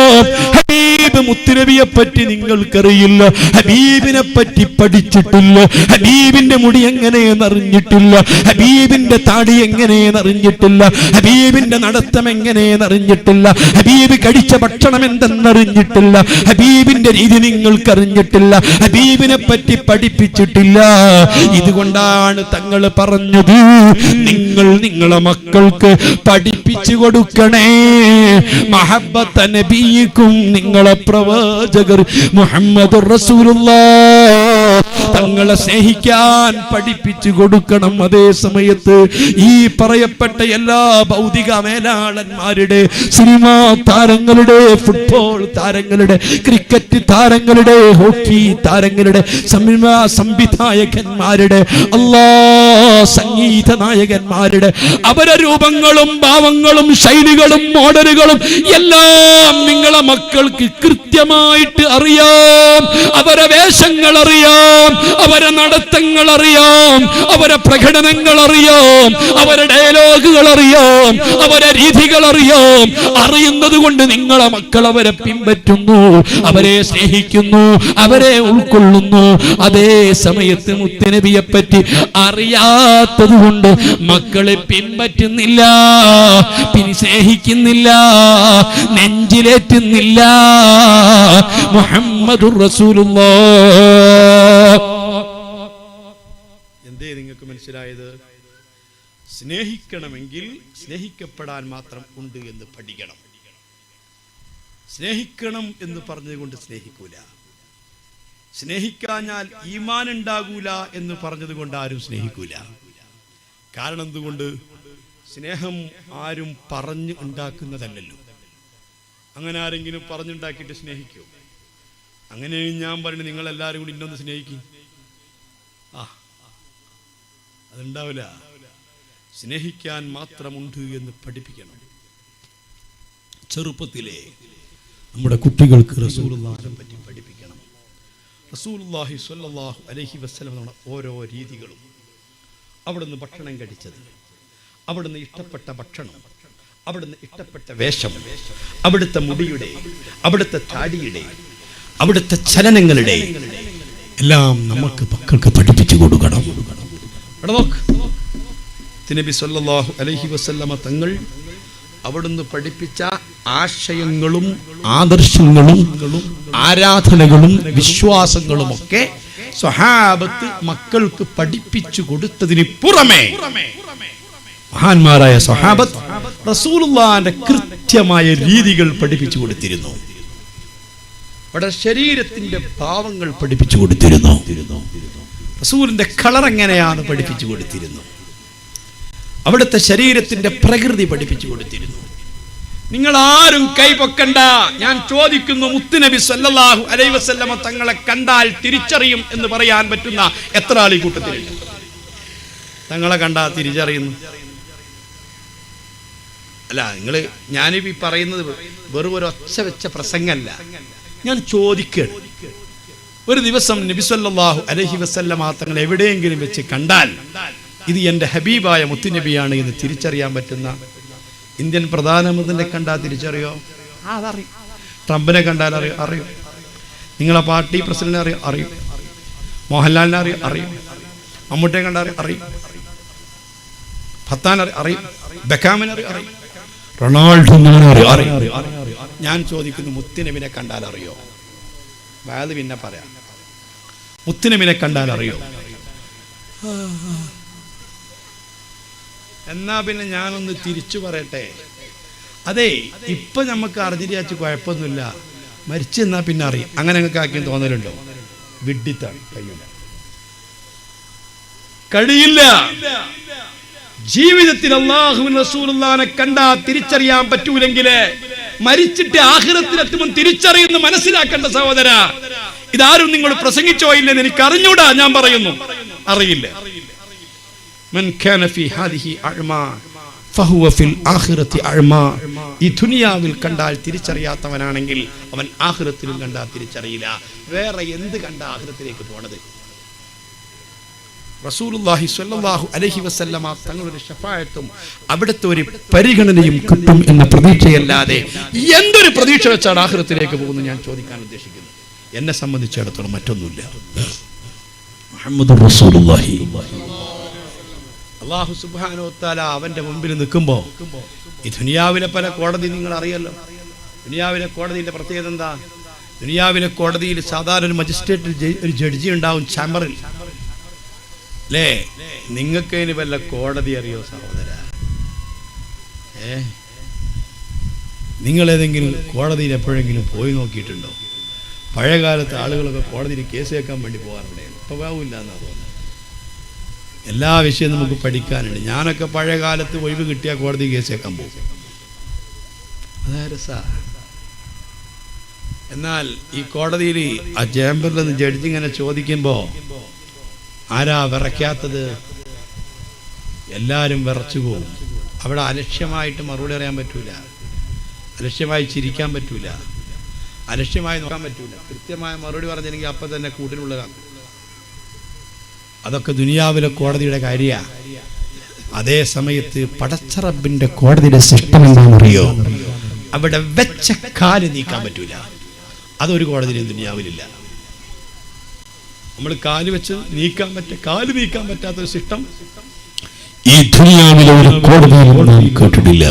ഹബീബ് മുത്തുനബിയെ പറ്റി നിങ്ങൾക്കറിയില്ല, ഹബീബിനെ പറ്റി പഠിച്ചിട്ടില്ല, ഹബീബിന്റെ മുടി എങ്ങനെയെന്ന് അറിഞ്ഞിട്ടില്ല, ഹബീബിന്റെ താടി എങ്ങനെയെന്ന് അറിഞ്ഞിട്ടില്ല, ഹബീബിന്റെ നടത്തം എങ്ങനെയെന്ന് അറിഞ്ഞിട്ടില്ല, ഹബീബ് കഴിച്ച ഭക്ഷണം എന്തെന്നറിഞ്ഞിട്ടില്ല, ഹബീബിന്റെ രീതി നിങ്ങൾക്കറിഞ്ഞിട്ടില്ല, ഹബീബിനെ പറ്റി പഠിപ്പിച്ചിട്ടില്ല. ഇതുകൊണ്ടാണ് തങ്ങൾ പറഞ്ഞത്, നിങ്ങൾ നിങ്ങളെ മക്കൾക്ക് പഠിപ്പിച്ചു കൊടുക്കണേ മഹബ്ബത്ത നബിയിക്കും, നിങ്ങളെ പ്രവാചകർ മുഹമ്മദുർ റസൂലുള്ളാഹ് തങ്ങളെ സ്നേഹിക്കാൻ പഠിപ്പിച്ചു കൊടുക്കണം. അതേ സമയത്ത് ഈ പറയപ്പെട്ട എല്ലാ ഭൗതിക മേലാളന്മാരുടെ, സിനിമാ താരങ്ങളുടെ, ഫുട്ബോൾ താരങ്ങളുടെ, ക്രിക്കറ്റ് താരങ്ങളുടെ, ഹോക്കി താരങ്ങളുടെ, സിനിമാ സംവിധായകന്മാരുടെ, സംഗീത നായകന്മാരുടെ അവരുടെ രൂപങ്ങളും ഭാവങ്ങളും ശൈലികളും മോഡലുകളും എല്ലാം നിങ്ങളെ മക്കൾക്ക് കൃത്യമായിട്ട് അറിയാം. അവരെ വേഷങ്ങൾ അറിയാം, അവരെ നടത്തങ്ങൾ അറിയാം, അവരെ പ്രകടനങ്ങൾ അറിയാം, അവരെ ഡയലോഗുകൾ അറിയാം, അവരെ രീതികൾ അറിയാം. അറിയുന്നത് കൊണ്ട് നിങ്ങളെ മക്കൾ അവരെ പിൻപറ്റുന്നു, അവരെ സ്നേഹിക്കുന്നു, അവരെ ഉൾക്കൊള്ളുന്നു. അതേ സമയത്ത് മുത്തുനബിയെ പറ്റി അറിയാത്തത് കൊണ്ട് മക്കളെ പിൻപറ്റുന്നില്ല, പിന്നെ സ്നേഹിക്കുന്നില്ല, നെഞ്ചിലേറ്റുന്നില്ല. മുഹമ്മദുർ റസൂലുള്ളാഹ്. എന്തേ നിങ്ങൾക്ക് മനസ്സിലായത്? സ്നേഹിക്കണമെങ്കിൽ സ്നേഹിക്കപ്പെടാൻ മാത്രം ഉണ്ട് എന്ന് പഠിക്കണം. സ്നേഹിക്കണം എന്ന് പറഞ്ഞതുകൊണ്ട് സ്നേഹിക്കൂല, സ്നേഹിക്കാഞ്ഞാൽ ഈമാൻ ഉണ്ടാകൂല എന്ന് പറഞ്ഞതുകൊണ്ട് ആരും സ്നേഹിക്കൂല. കാരണം എന്തുകൊണ്ട്? സ്നേഹം ആരും പറഞ്ഞ് ഉണ്ടാക്കുന്നതല്ലല്ലോ. അങ്ങനെ ആരെങ്കിലും പറഞ്ഞുണ്ടാക്കിയിട്ട് സ്നേഹിക്കൂ? അങ്ങനെ ഞാൻ പറഞ്ഞു നിങ്ങളെല്ലാവരും കൂടി ഇന്നൊന്ന് സ്നേഹിക്കും, അതുണ്ടാവില്ല. സ്നേഹിക്കാൻ മാത്രമുണ്ട് എന്ന് പഠിപ്പിക്കണം. ചെറുപ്പത്തിലെ നമ്മുടെ കുട്ടികൾക്ക് റസൂലുള്ളാഹിനെ പറ്റി പഠിപ്പിക്കണം. റസൂലുള്ളാഹി സ്വല്ലല്ലാഹു അലൈഹി വസല്ലം ഓരോ രീതികളും, അവിടുന്ന് ഭക്ഷണം കഴിച്ചത്, അവിടുന്ന് ഇഷ്ടപ്പെട്ട ഭക്ഷണം, അവിടുന്ന് ഇഷ്ടപ്പെട്ട വേഷം, അവിടുത്തെ മുടിയുടെ, അവിടുത്തെ താടിയുടെ, അവിടുത്തെ ചലനങ്ങളുടെ എല്ലാം നമുക്ക് മക്കൾക്ക് പഠിപ്പിച്ചു കൊടുക്കണം. നബി സല്ലല്ലാഹു അലൈഹി വസല്ലമ തങ്ങൾ അവിടുന്ന് പഠിപ്പിച്ച ആശയങ്ങളും ആദർശങ്ങളും ആരാധനകളും വിശ്വാസങ്ങളും ഒക്കെ സ്വഹാബത്ത് മക്കൾക്ക് പഠിപ്പിച്ചു കൊടുത്തതിന് പുറമെ മഹാന്മാരായ സ്വഹാബത്ത് റസൂലുള്ളാഹിന്റെ കൃത്യമായ രീതികൾ പഠിപ്പിച്ചു കൊടുത്തിരുന്നു. അവിടെ ശരീരത്തിന്റെ ഭാവങ്ങൾ പഠിപ്പിച്ചു കൊടുത്തിരുന്നു. റസൂലിന്റെ കളർ എങ്ങനെയാണ് പഠിപ്പിച്ചു കൊടുത്തിരുന്നു. അവിടുത്തെ ശരീരത്തിന്റെ പ്രകൃതി പഠിപ്പിച്ചു കൊടുത്തിരുന്നു. നിങ്ങൾ ആരും കൈപൊക്കണ്ട, ഞാൻ ചോദിക്കുന്നു, മുത്തുനബി സല്ലല്ലാഹു അലൈഹി വസല്ലമ തങ്ങളെ കണ്ടാൽ തിരിച്ചറിയും എന്ന് പറയാൻ പറ്റുന്ന എത്ര ആൾ ഈ കൂട്ടത്തിലുണ്ട്? തങ്ങളെ കണ്ടാൽ തിരിച്ചറിയുന്നു? അല്ല, ഞാനിപ്പോ പറയുന്നത് വെറും ഒരു ഒച്ച വെച്ച പ്രസംഗമല്ല, ഞാൻ ചോദിക്കുകയാണ്. ഒരു ദിവസം നബി സല്ലല്ലാഹു അലൈഹി വസല്ലമ തങ്ങൾ എവിടെയെങ്കിലും വെച്ച് കണ്ടാൽ ഇത് എൻ്റെ ഹബീബായ മുത്തുനബിയാണ് എന്ന് തിരിച്ചറിയാൻ പറ്റുന്ന ഇന്ത്യൻ പ്രധാനമന്ത്രിനെ കണ്ടാൽ തിരിച്ചറിയോ? അതറിയും. ട്രംപിനെ കണ്ടാൽ അറിയും. നിങ്ങളെ പാർട്ടി പ്രസിഡന്റിനെ അറിയും. മോഹൻലാലിനെ അറിയും. മമ്മൂട്ടിയെ കണ്ടാൽ അറിയും. ഭത്താൻ അറിയും. ബെക്കാമിനെ അറിയും. റൊണാൾഡോനെ അറിയും. ഞാൻ ചോദിക്കുന്നു, മുത്തുനബിനെ കണ്ടാൽ അറിയോ? വേദ പിന്നെ പറയാം. മുത്തുനബിനെ കണ്ടാൽ അറിയോ? എന്നാ പിന്നെ ഞാനൊന്ന് തിരിച്ചു പറയട്ടെ. അതെ, ഇപ്പൊ നമുക്ക് അറിഞ്ഞിരിയാച്ച് കുഴപ്പമൊന്നുമില്ല, മരിച്ചെന്നാ പിന്നെ അറിയും. അങ്ങനെ നിങ്ങൾക്ക് ആക്കിയും തോന്നലുണ്ടോ? വിഡ്ഢിത്താണ്. കഴിയില്ല. ജീവിതത്തിൽ അല്ലാഹുവിൻ റസൂലുള്ളാഹിനെ കണ്ടാ തിരിച്ചറിയാൻ പറ്റൂലെങ്കിൽ മരിച്ചിട്ട് ആഖിറത്തിലെത്തുമ്പോൾ തിരിച്ചറിയുന്ന മനസ്സിലാക്കേണ്ട സഹോദര. ഇതാരും നിങ്ങൾ പ്രസംഗിച്ചോ ഇല്ലെന്ന് എനിക്ക് അറിഞ്ഞൂടാ. ഞാൻ പറയുന്നു, അറിയില്ല. മൻ കാന ഫീ ഹാദിഹി അഅ്മാ ഫഹുവ ഫിൽ ആഖിറതി അഅ്മാ. ഈ ദുനിയാവിൽ കണ്ടാൽ തിരിച്ചറിയാത്തവനാണെങ്കിൽ അവൻ ആഖിറത്തിലും കണ്ടാൽ തിരിച്ചറിയില്ല. വേറെ എന്ത് കണ്ട ആഖിറത്തിലേക്ക് പോണത്? റസൂലുള്ളാഹി സ്വല്ലല്ലാഹു അലൈഹി വസല്ലമ തങ്ങളുടെ ശഫാഅത്തും അവിടുത്തെ ഒരു പരിഗണനയും കിട്ടും എന്ന പ്രതീക്ഷയല്ലാതെ എന്തൊരു പ്രതീക്ഷ വെച്ചാണ് ആഖിറത്തിലേക്ക് പോകുന്നത് ഞാൻ ചോദിക്കാൻ ഉദ്ദേശിക്കുന്നത്. എന്നെ സംബന്ധിച്ചിടത്തോളം മറ്റൊന്നുമില്ല. മുഹമ്മദുർ റസൂലുള്ളാഹി അല്ലാഹു സുബ്ഹാനഹു വ തആല അവന്റെ മുമ്പിൽ നിൽക്കുമ്പോൾ ഈ ദുനിയാവിലെ പല കോടതി നിങ്ങൾ അറിയല്ലോ. ദുനിയാവിലെ കോടതിയുടെ പ്രത്യേകത എന്താ? ദുനിയാവിലെ കോടതിയിൽ സാധാരണ ഒരു മജിസ്ട്രേറ്റ്, ഒരു ജഡ്ജി ഉണ്ടാവും ചാമ്പറിൽ, അല്ലേ? നിങ്ങൾക്ക് അതിന് വല്ല കോടതി അറിയോ സഹോദര? നിങ്ങളേതെങ്കിലും കോടതിയിൽ എപ്പോഴെങ്കിലും പോയി നോക്കിയിട്ടുണ്ടോ? പഴയ കാലത്ത് ആളുകളൊക്കെ കോടതിയിൽ കേസ് കേൾക്കാൻ വേണ്ടി പോകാറുണ്ട്. ഇപ്പൊ പോകില്ല എന്നാ തോന്നുന്നത്. എല്ലാ വിഷയവും നമുക്ക് പഠിക്കാനുണ്ട്. ഞാനൊക്കെ പഴയ കാലത്ത് ഒഴിവ് കിട്ടിയ കോടതി കേസ് കേൾക്കാൻ പോകും. അതാ രസാ. എന്നാൽ ഈ കോടതിയിൽ ആ ചേംബറിൽ നിന്ന് ജഡ്ജി ഇങ്ങനെ ചോദിക്കുമ്പോ ആരാ വിറയ്ക്കാത്തത്? എല്ലാവരും വിറച്ചു പോകും. അവിടെ അലക്ഷ്യമായിട്ട് മറുപടി അറിയാൻ പറ്റൂല, അലക്ഷ്യമായി ചിരിക്കാൻ പറ്റൂല, അലക്ഷ്യമായി നോക്കാൻ പറ്റൂല. കൃത്യമായ മറുപടി പറഞ്ഞില്ലെങ്കിൽ അപ്പം തന്നെ കൂട്ടിനുള്ളതാണ്. അതൊക്കെ ദുനിയാവിലെ കോടതിയുടെ കാര്യമാണ്. അതേ സമയത്ത് പടച്ച റബ്ബിന്റെ കോടതിയുടെ സിസ്റ്റം എന്താണെന്നറിയോ? അവിടെ വെച്ച കാല് നീക്കാൻ പറ്റൂല. അതൊരു കോടതിയിലും ദുനിയാവിലില്ല. നമ്മൾ കാല് വെച്ച് കാല് നീക്കാൻ പറ്റാത്തൊരു സിസ്റ്റം ഈ ദുനിയാവിലെ ഒരു കോടതിയിലും കേട്ടിട്ടില്ല.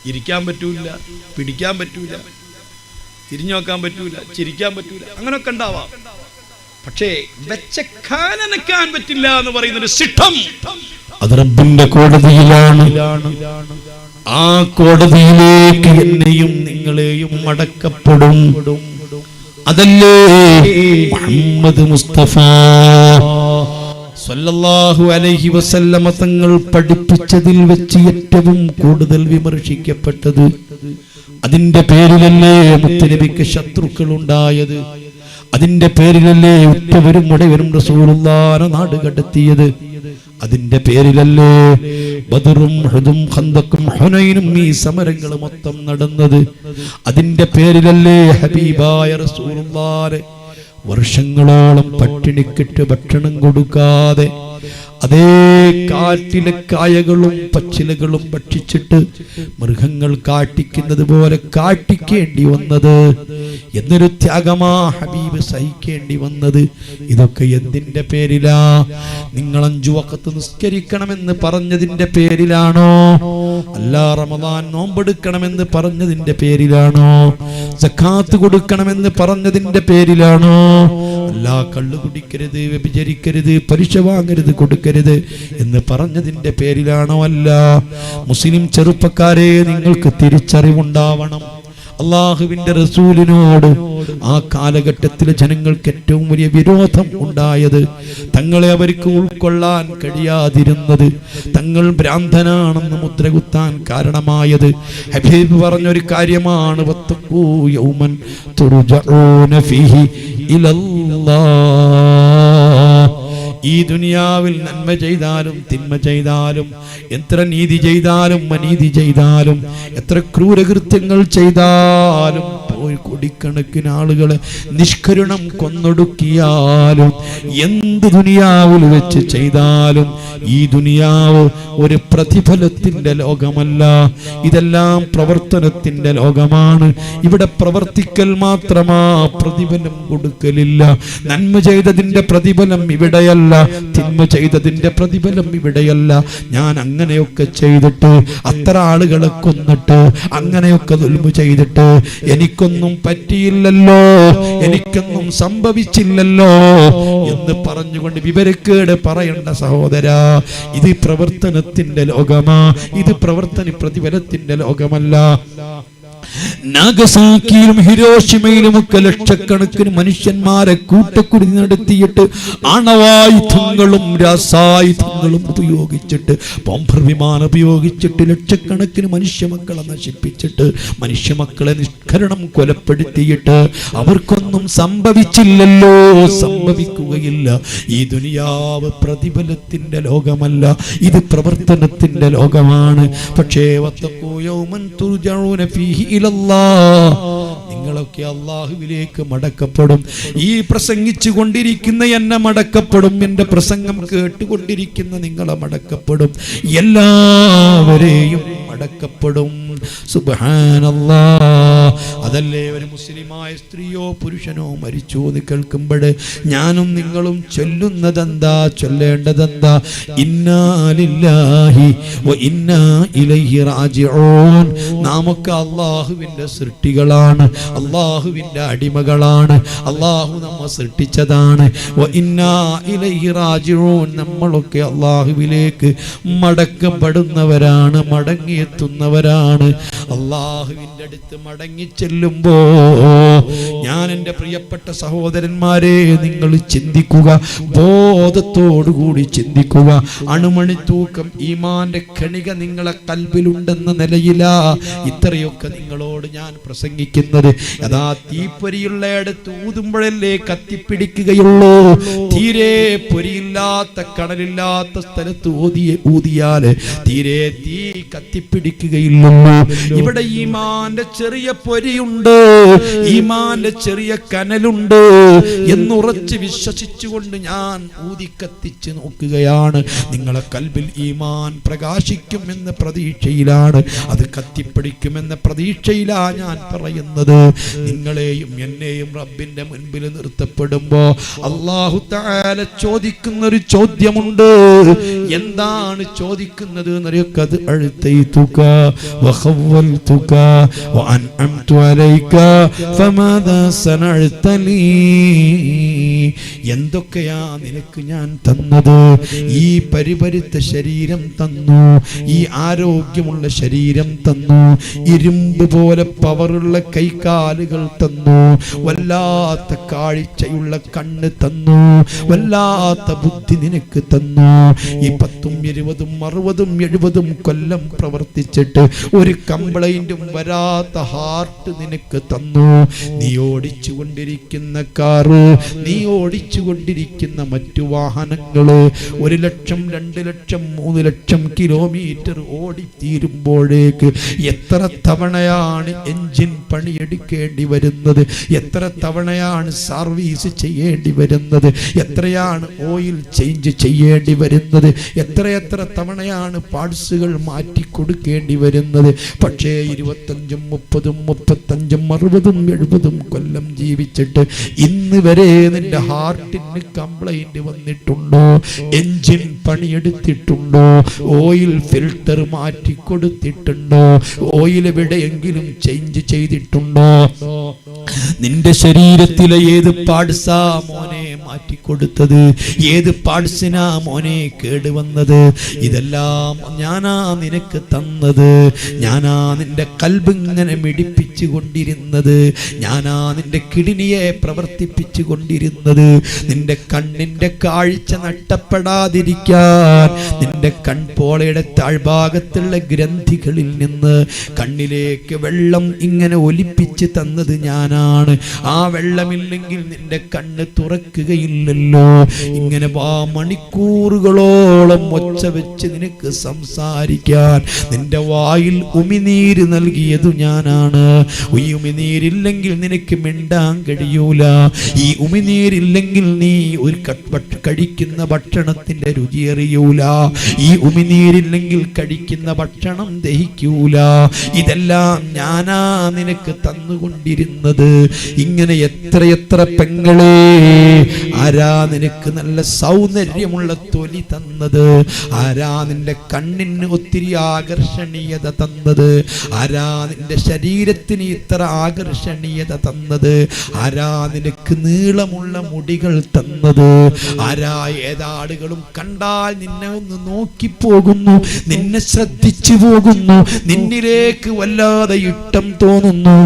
ഇരിക്കാൻ പറ്റൂല, പിടിക്കാൻ പറ്റൂല, തിരിഞ്ഞു നോക്കാൻ പറ്റൂല, ചിരിക്കാൻ പറ്റൂല, അങ്ങനൊക്കെ ഉണ്ടാവാം. പക്ഷേ വെച്ച കാലനക്കാൻ പറ്റില്ല എന്ന് പറയുന്നൊരു സിസ്റ്റം അത് റബ്ബിന്റെ കോടതിയിലാണ്. ആ കോടതിയിലേക്ക് എന്നെയും നിങ്ങളെയും അടക്കപ്പെടും. അതല്ലേ മുഹമ്മദ് മുസ്തഫ സല്ലല്ലാഹു അലൈഹി വസല്ലമ തങ്ങൾ പഠിപ്പിച്ചതിൽ വെച്ച് ഏറ്റവും കൂടുതൽ വിമർശിക്കപ്പെട്ടത്. അതിന്റെ പേരിലല്ലേ മുത്തുനബിക്ക് ശത്രുക്കൾ ഉണ്ടായത്? അതിന്റെ പേരിലല്ലേ ഉറ്റവരും ഉടയവരും റസൂലുള്ളാഹിനെ നാട് കടത്തിയത്? അതിന്റെ പേരിലല്ലേ ബദറും ഹുദും ഖന്തഖും ഹുനൈനും ഈ സമരങ്ങൾ മൊത്തം നടന്നത്? അതിന്റെ പേരിലല്ലേ ഹബീബായ റസൂലുള്ളാഹിനെ വർഷങ്ങളോളം പട്ടിണിക്കിട്ട് ഭക്ഷണം കൊടുക്കാതെ അതേ കാട്ടിലെ കായകളും പച്ചിലകളും ഭക്ഷിച്ചിട്ട് മൃഗങ്ങൾ കാട്ടിക്കുന്നത് പോലെ കാട്ടിക്കേണ്ടി വന്നത്, എന്നൊരു ത്യാഗമാ ഹബീബ് സഹിക്കേണ്ടി വന്നത്. ഇതൊക്കെ എന്തിന്റെ പേരിലാ? നിങ്ങൾ 5 വഖത്ത് നിസ്കരിക്കണമെന്ന് പറഞ്ഞതിന്റെ പേരിലാണോ? അല്ല റമദാൻ നോമ്പെടുക്കണമെന്ന് പറഞ്ഞതിന്റെ പേരിലാണോ? സക്കാത്ത് കൊടുക്കണമെന്ന് പറഞ്ഞതിന്റെ പേരിലാണോ? അല്ല കള്ളു കുടിക്കരുത്, വ്യഭിചരിക്കരുത്, പലിശ വാങ്ങരുത്, കൊടുക്കരുത് എന്ന് പറഞ്ഞതിന്റെ പേരിലാണോ? അല്ല. മുസ്ലിം ചെറുപ്പക്കാരെ, നിങ്ങൾക്ക് തിരിച്ചറിവുണ്ടാവണം. അള്ളാഹുവിന്റെ റസൂലിനോട് ആ കാലഘട്ടത്തിലെ ജനങ്ങൾക്ക് ഏറ്റവും വലിയ വിരോധം ഉണ്ടായത്, തങ്ങളെ അവർക്ക് ഉൾക്കൊള്ളാൻ കഴിയാതിരുന്നത്, തങ്ങൾ ഭ്രാന്തനാണെന്ന് മുദ്രകുത്താൻ കാരണമായത് ഹബീബ് പറഞ്ഞൊരു കാര്യമാണ്. വത്തഖൂ യൗമൻ തുർജഊന ഫീഹി ഇലല്ലാഹ്. ഈ ദുനിയാവിൽ നന്മ ചെയ്താലും തിന്മ ചെയ്താലും, എത്ര നീതി ചെയ്താലും അനീതി ചെയ്താലും, എത്ര ക്രൂരകൃത്യങ്ങൾ ചെയ്താലും, കോടിക്കണക്കിന് ആളുകളെ നിഷ്കരുണം കൊന്നൊടുക്കിയാലും, എന്ത് ദുനിയാവിൽ വെച്ച് ചെയ്താലും ഈ ദുനിയാവ് ഒരു പ്രതിഫലത്തിന്റെ ലോകമല്ല. ഇതെല്ലാം പ്രവർത്തനത്തിന്റെ ലോകമാണ്. ഇവിടെ പ്രവർത്തിക്കൽ മാത്രമാ, പ്രതിഫലം കൊടുക്കലില്ല. നന്മ ചെയ്തതിന്റെ പ്രതിഫലം ഇവിടെയല്ല, തിന്മ ചെയ്തതിന്റെ പ്രതിഫലം ഇവിടെയല്ല. ഞാൻ അങ്ങനെയൊക്കെ ചെയ്തിട്ട്, അത്ര ആളുകളെ കൊന്നിട്ട്, അങ്ങനെയൊക്കെ ദുൽമ ചെയ്തിട്ട് എനിക്കൊന്നും പറ്റിയില്ലല്ലോ, എനിക്കൊന്നും സംഭവിച്ചില്ലല്ലോ എന്ന് പറഞ്ഞുകൊണ്ട് വിവരക്കേട് പറയേണ്ട സഹോദരാ, ഇത് പ്രവർത്തനത്തിന്റെ ലോകമാ, ഇത് പ്രതിഫലത്തിന്റെ ലോകമല്ല. നാഗസാക്കിയിലും ഹിരോഷിമയിലും ഒക്കെ ലക്ഷക്കണക്കിന് മനുഷ്യന്മാരെ കൂട്ടക്കുരുതി നടത്തിയിട്ട്, ആണവായുധങ്ങളും രാസായുധങ്ങളും ഉപയോഗിച്ചിട്ട്, ബോംബർ വിമാനം ഉപയോഗിച്ചിട്ട് ലക്ഷക്കണക്കിന് മനുഷ്യമക്കളെ നശിപ്പിച്ചിട്ട്, മനുഷ്യമക്കളെ നിഷ്കരണം കൊലപ്പെടുത്തിയിട്ട് അവർക്കൊന്നും സംഭവിച്ചില്ലല്ലോ, സംഭവിക്കുകയില്ല. ഈ ദുനിയാവ് പ്രതിഫലത്തിന്റെ ലോകമല്ല, ഇത് പ്രവർത്തനത്തിന്റെ ലോകമാണ്. പക്ഷേ വത്തഖൂ യൗമൻ തുർജഊന ഫീഹി ഇലല്ലാഹ്, നിങ്ങളൊക്കെ അല്ലാഹുവിലേക്ക് മടക്കപ്പെടും. ഈ പ്രസംഗിച്ചു കൊണ്ടിരിക്കുന്ന എന്നെ മടക്കപ്പെടും, എന്റെ പ്രസംഗം കേട്ടുകൊണ്ടിരിക്കുന്ന നിങ്ങളെ മടക്കപ്പെടും, എല്ലാവരെയും മടക്കപ്പെടും. സുബ്ഹാനല്ലാഹ്. അതല്ലേ ഒരു മുസ്ലിമായ സ്ത്രീയോ പുരുഷനോ മരിച്ചു എന്ന് കേൾക്കുമ്പോൾ ഞാനും നിങ്ങളും ചൊല്ലുന്നതെന്താ, ചൊല്ലേണ്ടതെന്താ? ഇന്നാ ലില്ലാഹി വ ഇന്നാ ഇലൈഹി റാജിഊൻ. നാമൊക്കെ അല്ലാഹുവിന്റെ സൃഷ്ടികളാണ്, അല്ലാഹുവിന്റെ അടിമകളാണ്, അല്ലാഹു നമ്മെ സൃഷ്ടിച്ചതാണ്. വ ഇന്നാ ഇലൈഹി റാജിഊൻ, നമ്മളൊക്കെ അല്ലാഹുവിലേക്ക് മടക്കപ്പെടുന്നവരാണ്, മടങ്ങിയെത്തുന്നവരാണ്. അല്ലാഹുവിന്റെ അടുത്ത് മടങ്ങി ചെല്ലുമ്പോ ഞാൻ എൻ്റെ പ്രിയപ്പെട്ട സഹോദരന്മാരെ, നിങ്ങൾ ചിന്തിക്കുക, ബോധത്തോടുകൂടി ചിന്തിക്കുക. അണുമണി തൂക്കം ഈമാന്റെ കണിക നിങ്ങളെ കൽബിലുണ്ടെന്ന നിലയിലാ ഇത്രയൊക്കെ നിങ്ങളോട് ഞാൻ പ്രസംഗിക്കുന്നത്. അതാ തീപ്പൊരിയുള്ള അടുത്ത് ഊതുമ്പോഴല്ലേ കത്തിപ്പിടിക്കുകയുള്ളൂ. തീരെ പൊരിയില്ലാത്ത കടലില്ലാത്ത സ്ഥലത്ത് ഊതിയാല് തീരെ തീ കത്തിപ്പിടിക്കുകയില്ലല്ലോ. ഇവിടെ ഈമാന്റെ ചെറിയ പൊരിയുണ്ട്, ഈമാന്റെ ചെറിയ കനലുണ്ട് എന്നുറച്ച് വിശ്വസിച്ചുകൊണ്ട് ഞാൻ ഊതിക്കത്തിച്ച് നോക്കുകയാണ്. നിങ്ങളെ കൽബിൽ ഈമാൻ പ്രകാശിക്കുമെന്ന പ്രതീക്ഷയിലാണ്, അത് കത്തിപ്പിടിക്കുമെന്ന പ്രതീക്ഷയിലാ ഞാൻ പറയുന്നത്. നിങ്ങളെയും എന്നെയും റബ്ബിന്റെ മുൻപിൽ നിർത്തപ്പെടുമ്പോ അല്ലാഹു തആല ചോദിക്കുന്നൊരു ചോദ്യമുണ്ട്. എന്താണ് ചോദിക്കുന്നത് എന്നറിയൊക്കെ? അത് അഴുത്തൈതുക വഖവ്വൽതുക വഅൻഅംതു അലൈക ഫമാദാ സനഅത ലീ. എന്തൊക്കെയാ നിനക്ക് ഞാൻ തന്നത്? ഈ പരിപരുത്ത ശരീരം തന്നു, ഈ ആരോഗ്യമുള്ള ശരീരം തന്നു, ഇരുമ്പ് പോലെ പവറുള്ള കൈകാലുകൾ തന്നു, വല്ലാത്ത കാഴ്ചയുള്ള കണ്ണ് തന്നു, വല്ലാത്ത ബുദ്ധി നിനക്ക് തന്നു. ഈ 10, 20, 60, 70 കൊല്ലം പ്രവർത്തിച്ചിട്ട് ഒരു കംപ്ലൈന്റും വരാത്ത ഹാർട്ട് നിനക്ക് തന്നു. നീ ഓടിച്ചു കൊണ്ടിരിക്കുന്ന കാറ്, നീ ഓടിച്ചു ഓടിച്ചുകൊണ്ടിരിക്കുന്ന മറ്റു വാഹനങ്ങള് 1 ലക്ഷം 2 ലക്ഷം 3 ലക്ഷം കിലോമീറ്റർ ഓടിത്തീരുമ്പോഴേക്ക് എത്ര തവണയാണ് എൻജിൻ പണിയെടുക്കേണ്ടി വരുന്നത്, എത്ര തവണയാണ് സർവീസ് ചെയ്യേണ്ടി വരുന്നത്, എത്രയാണ് ഓയിൽ ചേഞ്ച് ചെയ്യേണ്ടി വരുന്നത്, എത്ര തവണയാണ് പാർട്സുകൾ മാറ്റി കൊടുക്കേണ്ടി വരുന്നത്. പക്ഷേ 25, 30, 35, 60, 70 കൊല്ലം ജീവിച്ചിട്ട് ഇന്ന് വരെ നിന്റെ ഹാർട്ടിന് കംപ്ലൈന്റ് വന്നിട്ടുണ്ടോ? എൻജിൻ പണിയെടുത്തിട്ടുണ്ടോ? ഓയിൽ ഫിൽട്ടർ മാറ്റി കൊടുത്തിട്ടുണ്ടോ? ഓയിൽ എവിടെയെങ്കിലും ചേഞ്ച് ചെയ്തിട്ടുണ്ടോ? നിന്റെ ശരീരത്തിലെ ഏത് പാർട്സാ മോനെ മാറ്റിക്കൊടുത്തത്? ഏത് പാർട്സിനാ മോനെ കേടുവന്നത്? ഇതെല്ലാം ഞാനാ നിനക്ക് തന്നത്. ഞാനാ നിന്റെ കൽബ് ഇങ്ങനെ മിടിപ്പിച്ചു കൊണ്ടിരുന്നത്. ഞാനാ നിന്റെ കിഡ്നിയെ പ്രവർത്തിപ്പിച്ചു കൊണ്ടിരുന്നത്. നിന്റെ കണ്ണിന്റെ കാഴ്ച നഷ്ടപ്പെടാതിരിക്കാൻ നിന്റെ കൺപോളയുടെ താഴ്ഭാഗത്തുള്ള ഗ്രന്ഥികളിൽ നിന്ന് കണ്ണിലേക്ക് വെള്ളം ഇങ്ങനെ ഒലിപ്പിച്ച് തന്നത് ഞാനാണ്. ആ വെള്ളമില്ലെങ്കിൽ നിന്റെ കണ്ണ് തുറക്കുകയില്ലല്ലോ. ഇങ്ങനെ മണിക്കൂറുകളോളം ഒച്ച വെച്ച് നിനക്ക് സംസാരിക്കാൻ നിന്റെ വായിൽ ഉമിനീര് നൽകിയത് ഞാനാണ്. ഈ ഉമിനീരില്ലെങ്കിൽ നിനക്ക് മിണ്ടാൻ കഴിയൂല. ഈ ഉമിനീരില്ലെങ്കിൽ നീ ഒരു കഴിക്കുന്ന ഭക്ഷണത്തിന്റെ രുചി അറിയൂല. ഈ ഉമിനീരില്ലെങ്കിൽ കഴിക്കുന്ന ഭക്ഷണം ദഹിക്കൂല. ഇതെല്ലാം ഞാനാ നിനക്ക് തന്നുകൊണ്ടിരുന്നത്. ഇങ്ങനെ എത്ര പെങ്ങളെ, ആരാ നിനക്ക് നല്ല സൗന്ദര്യമുള്ള തൊലി തന്നത്? ആരാ നിന്റെ കണ്ണിന് ഒത്തിരി ആകർഷണീയത തന്നത്? ആരാ നിന്റെ ശരീരത്തിന് ഇത്ര ആകർഷണീയത തന്നത്? ആരാ നിനക്ക് നീളമുള്ള മുടികൾ തന്നത്? ആരാ? ഏതാളുകളും കണ്ടാൽ നിന്നെ ഒന്ന് നോക്കിപ്പോകുന്നു, നിന്നെ ശ്രദ്ധിച്ചു പോകുന്നു, നിന്നിലേക്ക് വല്ലാതെ ഇഷ്ടം തോന്നുന്നു.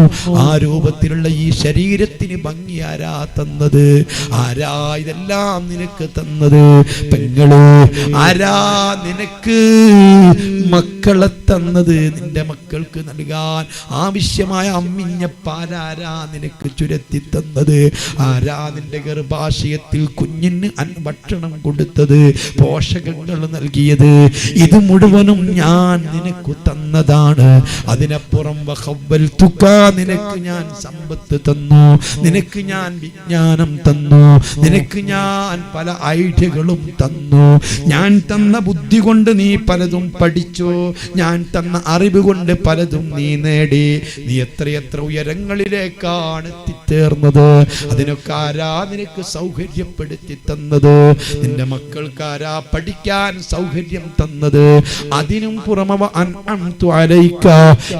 ആ രൂപത്തിലുള്ള ഈ ശരീരത്തിന് ഭംഗി ആരാ തന്നത്? ആരാ ഇതെല്ലാം നിനക്ക് തന്നത്? പെങ്ങള്, ആരാ നിനക്ക് മക്കളെ തന്നത്? നിന്റെ മക്കൾക്ക് നൽകാൻ ആവശ്യമായ അമ്മിഞ്ഞ പാലാരാ നിനക്ക് ചുരത്തി തന്നത്? ആരാ നിന്റെ ഗർഭാശയത്തിൽ കുഞ്ഞിന് ഭക്ഷണം കൊടുത്തത്, പോഷകങ്ങൾ നൽകിയത്? ഇത് മുഴുവനും ഞാൻ നിനക്ക് തന്നതാണ്. അതിനപ്പുറം നിനക്ക് ഞാൻ സമ്പത്ത് തന്നു, നിനക്ക് ഞാൻ വിജ്ഞാനം തന്നു, നിനക്ക് ഞാൻ പല ഐഡിയകളും തന്നു. ഞാൻ തന്ന ബുദ്ധി കൊണ്ട് നീ പലതും പഠിച്ചു, ഞാൻ തന്ന അറിവ് കൊണ്ട് പലതും നീ നേടി. നീ എത്ര ഉയരങ്ങളിലേക്കാണ് എത്തിച്ചേർന്നത്. അതിനൊക്കെ ആരാ നിനക്ക് സൗകര്യപ്പെടുത്തി തന്നത്? നിന്റെ മക്കൾക്കാരാ പഠിക്കാൻ സൗകര്യം തന്നത്? അതിനും പുറമെ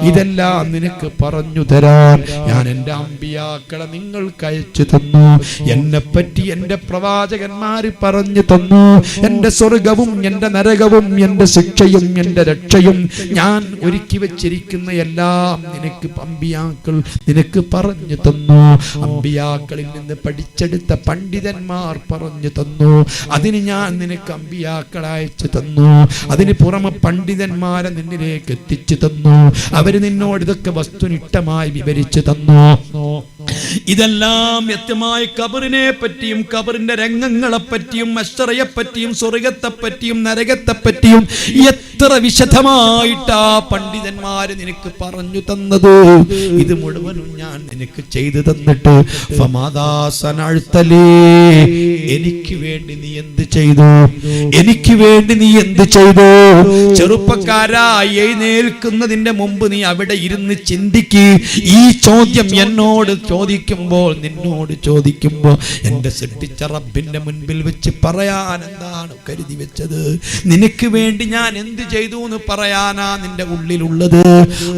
ഇതെല്ലാം നിനക്ക് പറഞ്ഞു തരാൻ ഞാൻ എൻ്റെ അമ്പിയാക്കളെ നിങ്ങൾക്ക് അയച്ചു തന്നു. എന്നെ പറ്റി എൻ്റെ പ്രവാചകന്മാര് പറഞ്ഞു തന്നു. എൻ്റെ സ്വർഗവും എൻ്റെ നരകവും എൻ്റെ ശിക്ഷയും എൻ്റെ രക്ഷയും ഞാൻ ഒരുക്കി വെച്ചിരിക്കുന്ന എല്ലാം നിനക്ക് അമ്പിയാക്കൾ നിനക്ക് പറഞ്ഞു തന്നു. അമ്പിയാക്കളിൽ നിന്ന് പഠിച്ചെടുത്ത പണ്ഡിതന്മാർ പറഞ്ഞു തന്നു. അതിന് ഞാൻ നിനക്ക് അമ്പിയാക്കളെ അയച്ചു തന്നു. അതിന് പുറമെ പണ്ഡിതന്മാരെ നിന്നിലേക്ക് എത്തിച്ചു തന്നു. അവര് നിന്നോട് ഇതൊക്കെ വസ്തുനിഷ്ഠമായി വിവരിച്ചു തന്നു. ഇതെല്ലാം വ്യക്തമായ ഖബറിനെ പറ്റിയും ഖബറിന്റെ രംഗങ്ങളെ പറ്റിയും മശ്റയെ പറ്റിയും സ്വർഗത്തെ പറ്റിയും നരകത്തെ പറ്റിയും എത്ര വിശദമായിട്ടാ പണ്ഡിതന്മാര് നിനക്ക് പറഞ്ഞു തന്നത്. ഇത് മുഴുവനും ഞാൻ നിനക്ക് ചെയ്തു തന്നിട്ട് എനിക്ക് വേണ്ടി നീ എന്ത് ചെയ്തു? എനിക്ക് വേണ്ടി നീ എന്ത് ചെയ്തു? ചെറുപ്പക്കാരാ, എഴുന്നേൽക്കുന്നതിന്റെ മുമ്പ് നീ അവിടെ ഇരുന്ന് ചിന്തിക്ക്. ഈ ചോദ്യം എന്നോട് ചോദിക്കുമ്പോൾ, നിന്നോട് ചോദിക്കുമ്പോൾ എന്റെ സൃഷ്ടിച്ച റബ്ബിന്റെ മുൻപിൽ വെച്ച് പറയാൻ എന്താണ് കരുതി വെച്ചത്? നിനക്ക് വേണ്ടി ഞാൻ എന്ത് ചെയ്തു എന്ന് പറയാനാ നിന്റെ ഉള്ളിലുള്ളത്.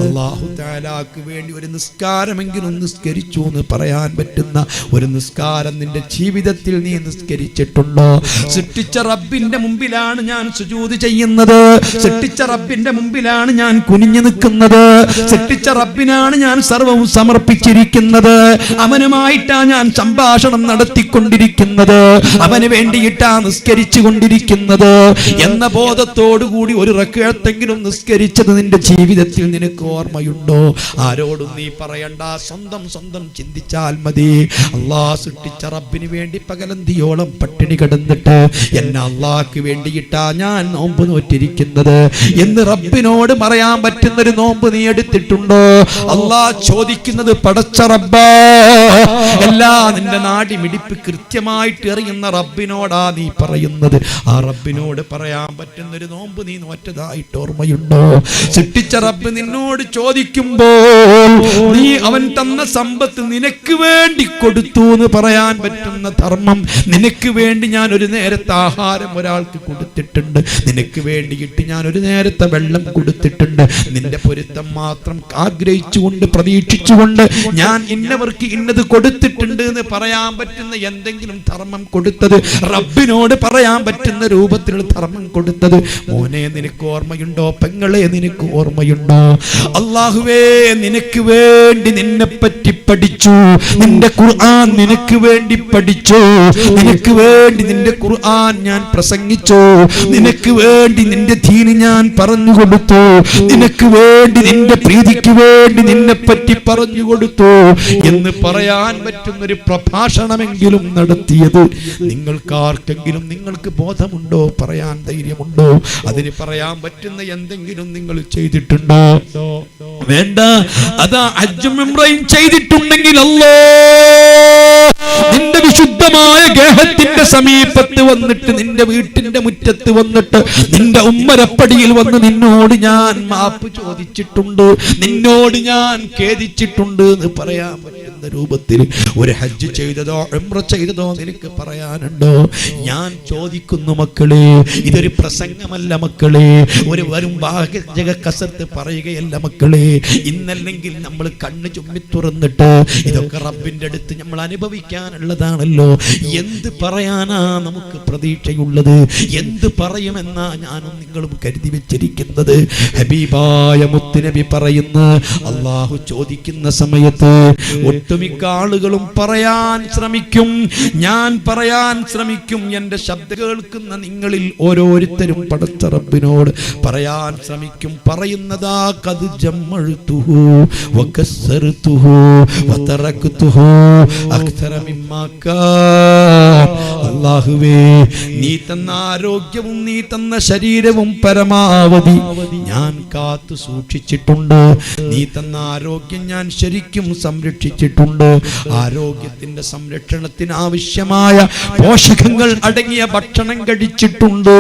അല്ലാഹു തആലാക്ക് വേണ്ടി ഒരു നിസ്കാരമെങ്കിലും നിസ്കരിച്ചു എന്ന് പറയാൻ പറ്റുന്ന ഒരു നിസ്കാരം നിന്റെ ജീവിതത്തിൽ നീ നിസ്കരിച്ചിട്ടുണ്ടോ? സൃഷ്ടിച്ച റബ്ബിന്റെ മുമ്പിലാണ് ഞാൻ സുജൂദ് ചെയ്യുന്നത്. സൃഷ്ടിച്ച റബ്ബിന്റെ മുമ്പിലാണ് ഞാൻ കുനിഞ്ഞു നിൽക്കുന്നത്. സൃഷ്ടിച്ച റബ്ബിനാണ് ഞാൻ സർവ്വവും സമർപ്പിച്ചിരിക്കുന്നത്. അവനുമായിട്ടാ ഞാൻ സംഭാഷണം നടത്തിക്കൊണ്ടിരിക്കുന്നത്, അവന് വേണ്ടിയിട്ടാ നിസ്കരിച്ചു കൊണ്ടിരിക്കുന്നത് എന്ന ബോധത്തോടുകൂടി ഒരു റക്അത്തെങ്കിലും നിസ്കരിച്ചത് നിന്റെ ജീവിതത്തിൽ നിനക്ക് ഓർമ്മയുണ്ടോ? ആരോടും നീ പറയണ്ട, സ്വന്തം ചിന്തിച്ചാൽ മതി. അല്ലാഹ് സൃഷ്ടിച്ച റബ്ബിന് വേണ്ടി പകലന്തിയോളം പട്ടിണി കിടന്നിട്ട് എന്നെ അല്ലാഹ്ക്ക് വേണ്ടിയിട്ടാ ഞാൻ നോമ്പ് നോറ്റിരിക്കുന്നത് എന്ന് റബ്ബിനോട് പറയാൻ പറ്റുന്നൊരു നോമ്പ് നീ എടുത്തിട്ടുണ്ടോ? അല്ലാഹ് ചോദിക്കുന്നത്, പടച്ച റബ്ബാ, എല്ലാ നിന്റെ നാടി മിടിപ്പ് കൃത്യമായിട്ട് എറിയുന്ന റബ്ബിനോടാ നീ പറയുന്നത്. ആ റബ്ബിനോട് പറയാൻ പറ്റുന്നൊരു നോമ്പ് നീ നോറ്റതായിട്ട് ഓർമ്മയുണ്ടോ? സൃഷ്ടിച്ച റബ്ബ് നിന്നോട് ചോദിക്കുമ്പോൾ നീ അവൻ തന്ന സമ്പത്ത് നിനക്ക് വേണ്ടി കൊടുത്തു എന്ന് പറയാൻ പറ്റുന്ന ധർമ്മം, നിനക്ക് വേണ്ടി ഞാൻ ഒരു നേരത്തെ ആഹാരം ഒരാൾക്ക് കൊടുത്തിട്ടുണ്ട്, നിനക്ക് വേണ്ടിയിട്ട് ഞാൻ ഒരു നേരത്തെ വെള്ളം കൊടുത്തിട്ടുണ്ട്, നിന്റെ പൊരുത്തം മാത്രം ആഗ്രഹിച്ചുകൊണ്ട് പ്രതീക്ഷിച്ചുകൊണ്ട് ഞാൻ ഇന്നവർക്ക് ഇന്നത് കൊടുത്തിട്ടുണ്ട് എന്ന് പറയാൻ പറ്റുന്ന എന്തെങ്കിലും ധർമ്മം കൊടുത്തത്, റബ്ബിനോട് പറയാൻ പറ്റുന്ന രൂപത്തിലുള്ള ധർമ്മം കൊടുത്തത് മോനെ നിനക്ക് ഓർമ്മയുണ്ടോ? പെങ്ങളെ നിനക്ക് ഓർമ്മയുണ്ടോ? അല്ലാഹുവേ, നിനക്ക് വേണ്ടി നിന്നെ പറ്റി പഠിച്ചു, നിന്റെ ഖുർആൻ നിനക്ക് വേണ്ടി പഠിച്ചു, നിനക്ക് വേണ്ടി നിന്റെ ഖുർആൻ ഞാൻ പ്രസംഗിച്ചു, നിനക്ക് വേണ്ടി നിന്റെ ദീൻ ഞാൻ പറഞ്ഞു കൊടുത്തു, നിനക്ക് വേണ്ടി നിന്റെ പ്രീതിക്ക് വേണ്ടി നിന്നെ പറ്റി പറഞ്ഞു കൊടുത്തു എന്ന് പറയാൻ പറ്റുന്നൊരു പ്രഭാഷണമെങ്കിലും നടത്തിയത് നിങ്ങൾക്കാർക്കെങ്കിലും നിങ്ങൾക്ക് ബോധമുണ്ടോ? പറയാൻ ധൈര്യമുണ്ടോ? അതിന് പറയാൻ പറ്റുന്ന എന്തെങ്കിലും നിങ്ങൾ ചെയ്തിട്ടുണ്ടോ? വേണ്ട. അതാ ഹജ്ജും ഉംറയും ചെയ്തിട്ടുണ്ടെങ്കിൽ നിന്റെ വിശുദ്ധമായ ഗേഹത്തിന്റെ സമീപത്ത് വന്നിട്ട്, നിന്റെ വീട്ടിന്റെ മുറ്റത്ത് വന്നിട്ട്, നിന്റെ ഉമ്മരപ്പടിയിൽ വന്ന് നിന്നോട് ഞാൻ മാപ്പ് ചോദിച്ചിട്ടുണ്ട്, നിന്നോട് ഞാൻ ഖേദിച്ചിട്ടുണ്ട് എന്ന് പറയാൻ പറ്റുന്ന രൂപത്തിൽ ഒരു ഹജ്ജ് ചെയ്തതോ ഉംറ ചെയ്തതോ നിനക്ക് പറയാനുണ്ടോ? ഞാൻ ചോദിക്കുന്നു മക്കളെ, ഇതൊരു പ്രസംഗമല്ല മക്കളെ, ഒരു വരും വാചക കസർത്ത് പറയുകയല്ല മക്കളെ. ഇന്നല്ലെങ്കിൽ നമ്മൾ കണ്ണ് ചുമ്മി തുറന്നിട്ട് ഇതൊക്കെ റബ്ബിന്റെ അടുത്ത് നമ്മൾ അനുഭവിക്കാനുള്ളതാണല്ലോ. എന്ത് പറയാനാ നമുക്ക് പ്രതീക്ഷയുള്ളത്? എന്ത് പറയുമെന്നാ ഞാനും നിങ്ങളും കരുതി വെച്ചിരിക്കുന്നത്? ഹബീബായ മുത്തുനബി പറയുന്ന, അള്ളാഹു ചോദിക്കുന്ന സമയത്ത് ഒട്ടുമിക്ക ആളുകളും പറയാൻ ശ്രമിക്കും, ഞാൻ പറയാൻ ശ്രമിക്കും, എന്റെ ശബ്ദം കേൾക്കുന്ന നിങ്ങളിൽ ഓരോരുത്തരും പടച്ച റബ്ബിനോട് പറയാൻ ശ്രമിക്കും. പറയുന്നതാ, ഖദ് ജമ്മഅ്തുഹു വകസ്സർതുഹു വതറക്തുഹു അക്തറ മിമ്മാ കാൻ. അല്ലാഹുവേ, നീ തന്ന ആരോഗ്യവും നീ തന്ന ശരീരവും പരമാവധി ഞാൻ കാത്തു സൂക്ഷിച്ചിട്ടുണ്ട്. നീ തന്ന ആരോഗ്യം ഞാൻ ശരിക്കും സംരക്ഷിച്ചിട്ടുണ്ട്. ആരോഗ്യത്തിന്റെ സംരക്ഷണത്തിന് ആവശ്യമായ പോഷകങ്ങൾ അടങ്ങിയ ഭക്ഷണം കഴിച്ചിട്ടുണ്ട്.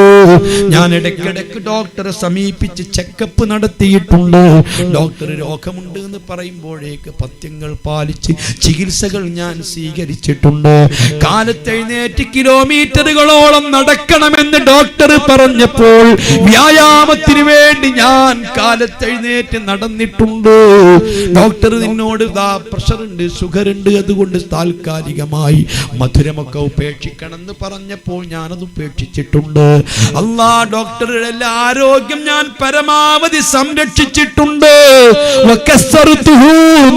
ഞാൻ ഇടയ്ക്കിടയ്ക്ക് ഡോക്ടറെ സമീപിച്ച് ചെക്കപ്പ് നടത്തിയിട്ടുണ്ട്. ഡോക്ടർ രോഗമുണ്ട് എന്ന് പറയുമ്പോഴേക്ക് പഥ്യങ്ങൾ പാലിച്ച് ചികിത്സകൾ ഞാൻ സ്വീകരിച്ചിട്ടുണ്ട്. കാലത്തെഴുന്നേറ്റ് കിലോമീറ്ററുകളോളം നടക്കണമെന്ന് ഡോക്ടർ പറഞ്ഞപ്പോൾ വ്യായാമത്തിന് വേണ്ടി ഞാൻ കാലത്തെഴുന്നേറ്റ് നടന്നിട്ടുണ്ട്. ഡോക്ടർ നിന്നോട് പ്രഷർ ഉണ്ട്, ഷുഗർ ഉണ്ട്, അതുകൊണ്ട് താൽക്കാലികമായി മധുരമൊക്കെ ഉപേക്ഷിക്കണം എന്ന് പറഞ്ഞപ്പോൾ ഞാനത് ഉപേക്ഷിച്ചിട്ടുണ്ട്. അല്ലാ, ഡോക്ടറുടെ എല്ലാ ആരോഗ്യം ഞാൻ പരമാവധി സംരക്ഷിച്ചിട്ടുണ്ട്.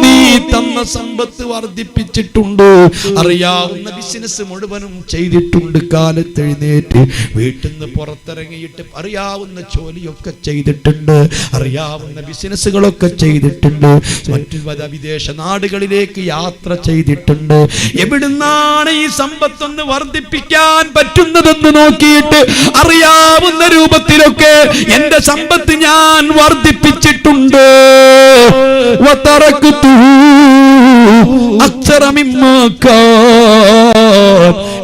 നീ തന്ന സമ്പത്ത് വർദ്ധിപ്പിച്ചിട്ടുണ്ട്. അറിയാവുന്ന ബിസിനസ് മുഴുവനും ചെയ്തിട്ടുണ്ട്. കാലത്തെഴുന്നേറ്റ് വീട്ടിൽ നിന്ന് പുറത്തിറങ്ങിയിട്ട് അറിയാവുന്ന ജോലിയൊക്കെ ചെയ്തിട്ടുണ്ട്, അറിയാവുന്ന ബിസിനസ്സുകളൊക്കെ ചെയ്തിട്ടുണ്ട്, മറ്റു വിദേശ നാടുകളിലേക്ക് യാത്ര ചെയ്തിട്ടുണ്ട്. എവിടുന്നാണ് ഈ സമ്പത്തൊന്ന് വർദ്ധിപ്പിക്കാൻ പറ്റുന്നതെന്ന് നോക്കിയിട്ട് അറിയാവുന്ന രൂപത്തിലൊക്കെ എന്റെ സമ്പത്ത് ഞാൻ വർദ്ധിപ്പിച്ചിട്ടുണ്ട്.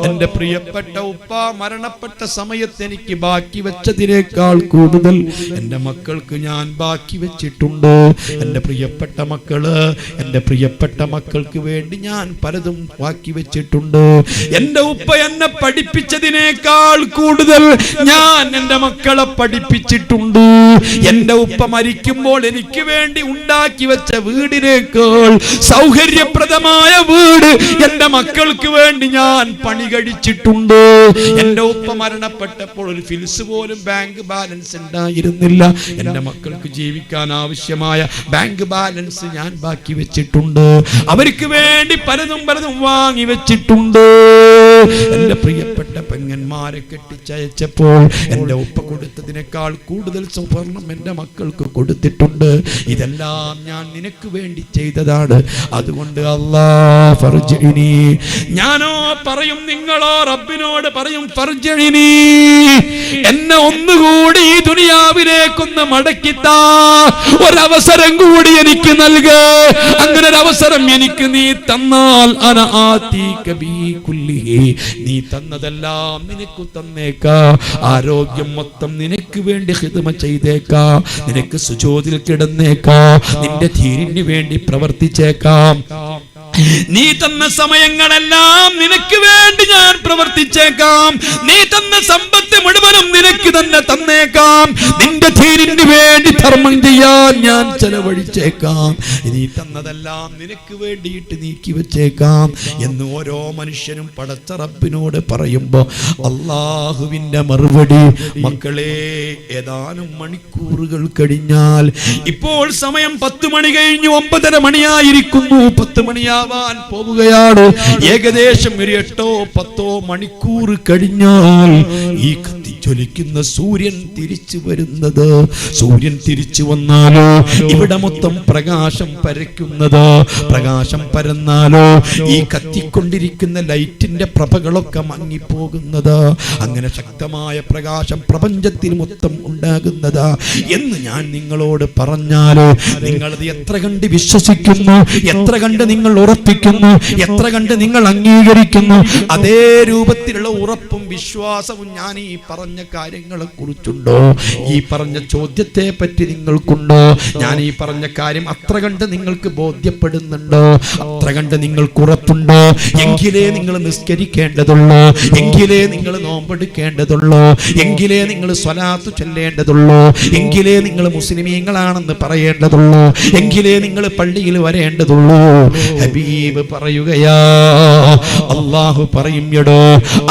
എന്റെ പ്രിയപ്പെട്ട ഉപ്പ മരണപ്പെട്ട സമയത്ത് എനിക്ക് ബാക്കി വെച്ചതിനേക്കാൾ കൂടുതൽ എന്റെ മക്കൾക്ക് ഞാൻ ബാക്കി വെച്ചിട്ടുണ്ട്. എന്റെ പ്രിയപ്പെട്ട മക്കൾക്ക് വേണ്ടി ഞാൻ പലതും ബാക്കി വെച്ചിട്ടുണ്ട്. എന്റെ ഉപ്പ എന്നെ പഠിപ്പിച്ചതിനേക്കാൾ കൂടുതൽ ഞാൻ എന്റെ മക്കളെ പഠിപ്പിച്ചിട്ടുണ്ട്. എന്റെ ഉപ്പ മരിക്കുമ്പോൾ എനിക്ക് വേണ്ടി ഉണ്ടാക്കി വെച്ച വീടിനേക്കാൾ സൗകര്യപ്രദമായ വീട് എന്റെ മക്കൾക്ക് വേണ്ടി ഞാൻ പണി കഴിച്ചിട്ടുണ്ട്. എന്റെ ഉപ്പ മരണപ്പെട്ടപ്പോൾ ഒരു ഫിൽസ് പോലും ബാങ്ക് ബാലൻസ് ഉണ്ടായിരുന്നില്ല. എന്റെ മക്കൾക്ക് ജീവിക്കാൻ ആവശ്യമായ ബാങ്ക് ബാലൻസ് ഞാൻ ബാക്കി വെച്ചിട്ടുണ്ട്. അവർക്ക് വേണ്ടി പലതും വാങ്ങി വെച്ചിട്ടുണ്ട്. എന്റെ പ്രിയപ്പെട്ട പെങ്ങന്മാരെ കെട്ടിച്ചയച്ചപ്പോൾ എന്റെ ഉപ്പ കൊടുത്തതിനേക്കാൾ കൂടുതൽ സ്വർണം എന്റെ മക്കൾക്ക് കൊടുത്തിട്ടുണ്ട്. ഇതെല്ലാം ഞാൻ നിനക്ക് വേണ്ടി ചെയ്തതാണ്. അതുകൊണ്ട് അല്ലാഹ് ഫർജിനി, ഞാനോ പറയും, നിങ്ങളോ റബ്ബിനോട് പറയും ഫർജിനി, എന്നെ ഒന്നുകൂടി ഈ ദുനിയാവിലേക്കൊന്ന് മടക്കിത്താ, ഒരവസരം കൂടി എനിക്ക് നൽക. അങ്ങനെ ഒരു അവസരം എനിക്ക് നീ തന്നാൽ അന ആതീക ബി കുല്ലിഹി, നീ തന്നതെല്ലാം നിനക്ക് തന്നേക്കാ. ആരോഗ്യം മൊത്തം നിനക്ക് വേണ്ടി ഖിദ്മ ചെയ്തേക്കാം, നിനക്ക് സുജൂദിൽ കിടന്നേക്കാം, നിന്റെ ദീനിന് വേണ്ടി പ്രവർത്തിച്ചേക്കാം. നീ തന്ന സമയങ്ങളെല്ലാം നിനക്ക് വേണ്ടി ഞാൻ പ്രവർത്തിച്ചേക്കാം. നീ തന്ന സമ്പത്ത് മുഴുവനും നിനക്ക് തന്നെ തന്നേക്കാം. നിന്റെ ദീനിന് വേണ്ടി ധർമ്മം ചെയ്യാൻ ഞാൻ ചെലവഴിച്ചേക്കാം. നീ തന്നതെല്ലാം നിനക്ക് വേണ്ടിയിട്ട് നീക്കി വെച്ചേക്കാം എന്ന് ഓരോ മനുഷ്യനും പടച്ച റബ്ബിനോട് പറയുമ്പോ അള്ളാഹുവിന്റെ മറുപടി, മക്കളെ, ഏതാനും മണിക്കൂറുകൾ കഴിഞ്ഞാൽ, ഇപ്പോൾ സമയം 10 മണി കഴിഞ്ഞു, 9:30 മണിയായിരിക്കുന്നു, 10 മണിയാവാൻ പോവുകയാണ്. ഏകദേശം ഒരു 8-10 മണിക്കൂർ കഴിഞ്ഞാൽ ഈ കത്തിജ്വലിക്കുന്ന സൂര്യൻ തിരിച്ചു വരുന്നത്. സൂര്യൻ തിരിച്ചു വന്നാലോ ഇവിടെ മൊത്തം പ്രകാശം പരക്കുന്നത്. പ്രകാശം പരന്നാലോ ഈ കത്തിക്കൊണ്ടിരിക്കുന്ന ലൈറ്റിന്റെ പ്രഭകളൊക്കെ മങ്ങിപ്പോകുന്നത്. അങ്ങനെ ശക്തമായ പ്രകാശം പ്രപഞ്ചത്തിൽ മൊത്തം ഉണ്ടാകുന്നത് എന്ന് ഞാൻ നിങ്ങളോട് പറഞ്ഞാലോ നിങ്ങളത് എത്ര കണ്ട് വിശ്വസിക്കുന്നു, എത്ര കണ്ട് നിങ്ങൾ ഉറപ്പിക്കുന്നു, എത്ര കണ്ട് നിങ്ങൾ അംഗീകരിക്കുന്നു, അതേ രൂപത്തിലുള്ള ഉറപ്പും വിശ്വാസവും ഞാൻ ഈ പറഞ്ഞ കാര്യങ്ങളെ കുറിച്ചുണ്ടോ? ഈ പറഞ്ഞ ചോദ്യത്തെ പറ്റി നിങ്ങൾക്കുണ്ടോ? ഞാൻ ഈ പറഞ്ഞ കാര്യം അത്ര കണ്ട് നിങ്ങൾക്ക് ബോധ്യപ്പെടുന്നുണ്ടോ? അത്ര കണ്ട് നിങ്ങൾക്ക് ഉറപ്പുണ്ടോ? എങ്കിലേ നിങ്ങൾ നിസ്കരിക്കേണ്ടതുള്ളൂ, എങ്കിലേ നിങ്ങൾ നോമ്പെടുക്കേണ്ടതുള്ളൂ, എങ്കിലേ നിങ്ങൾ സ്വലാത്ത് ചൊല്ലേണ്ടതുള്ളൂ, എങ്കിലേ നിങ്ങൾ മുസ്ലിമീങ്ങളാണെന്ന് പറയേണ്ടതുള്ളൂ, എങ്കിലേ നിങ്ങൾ പള്ളിയിൽ വരേണ്ടതുള്ളൂ. ഹബീബ് പറയുകയാ, അല്ലാഹു പറയും, എടോ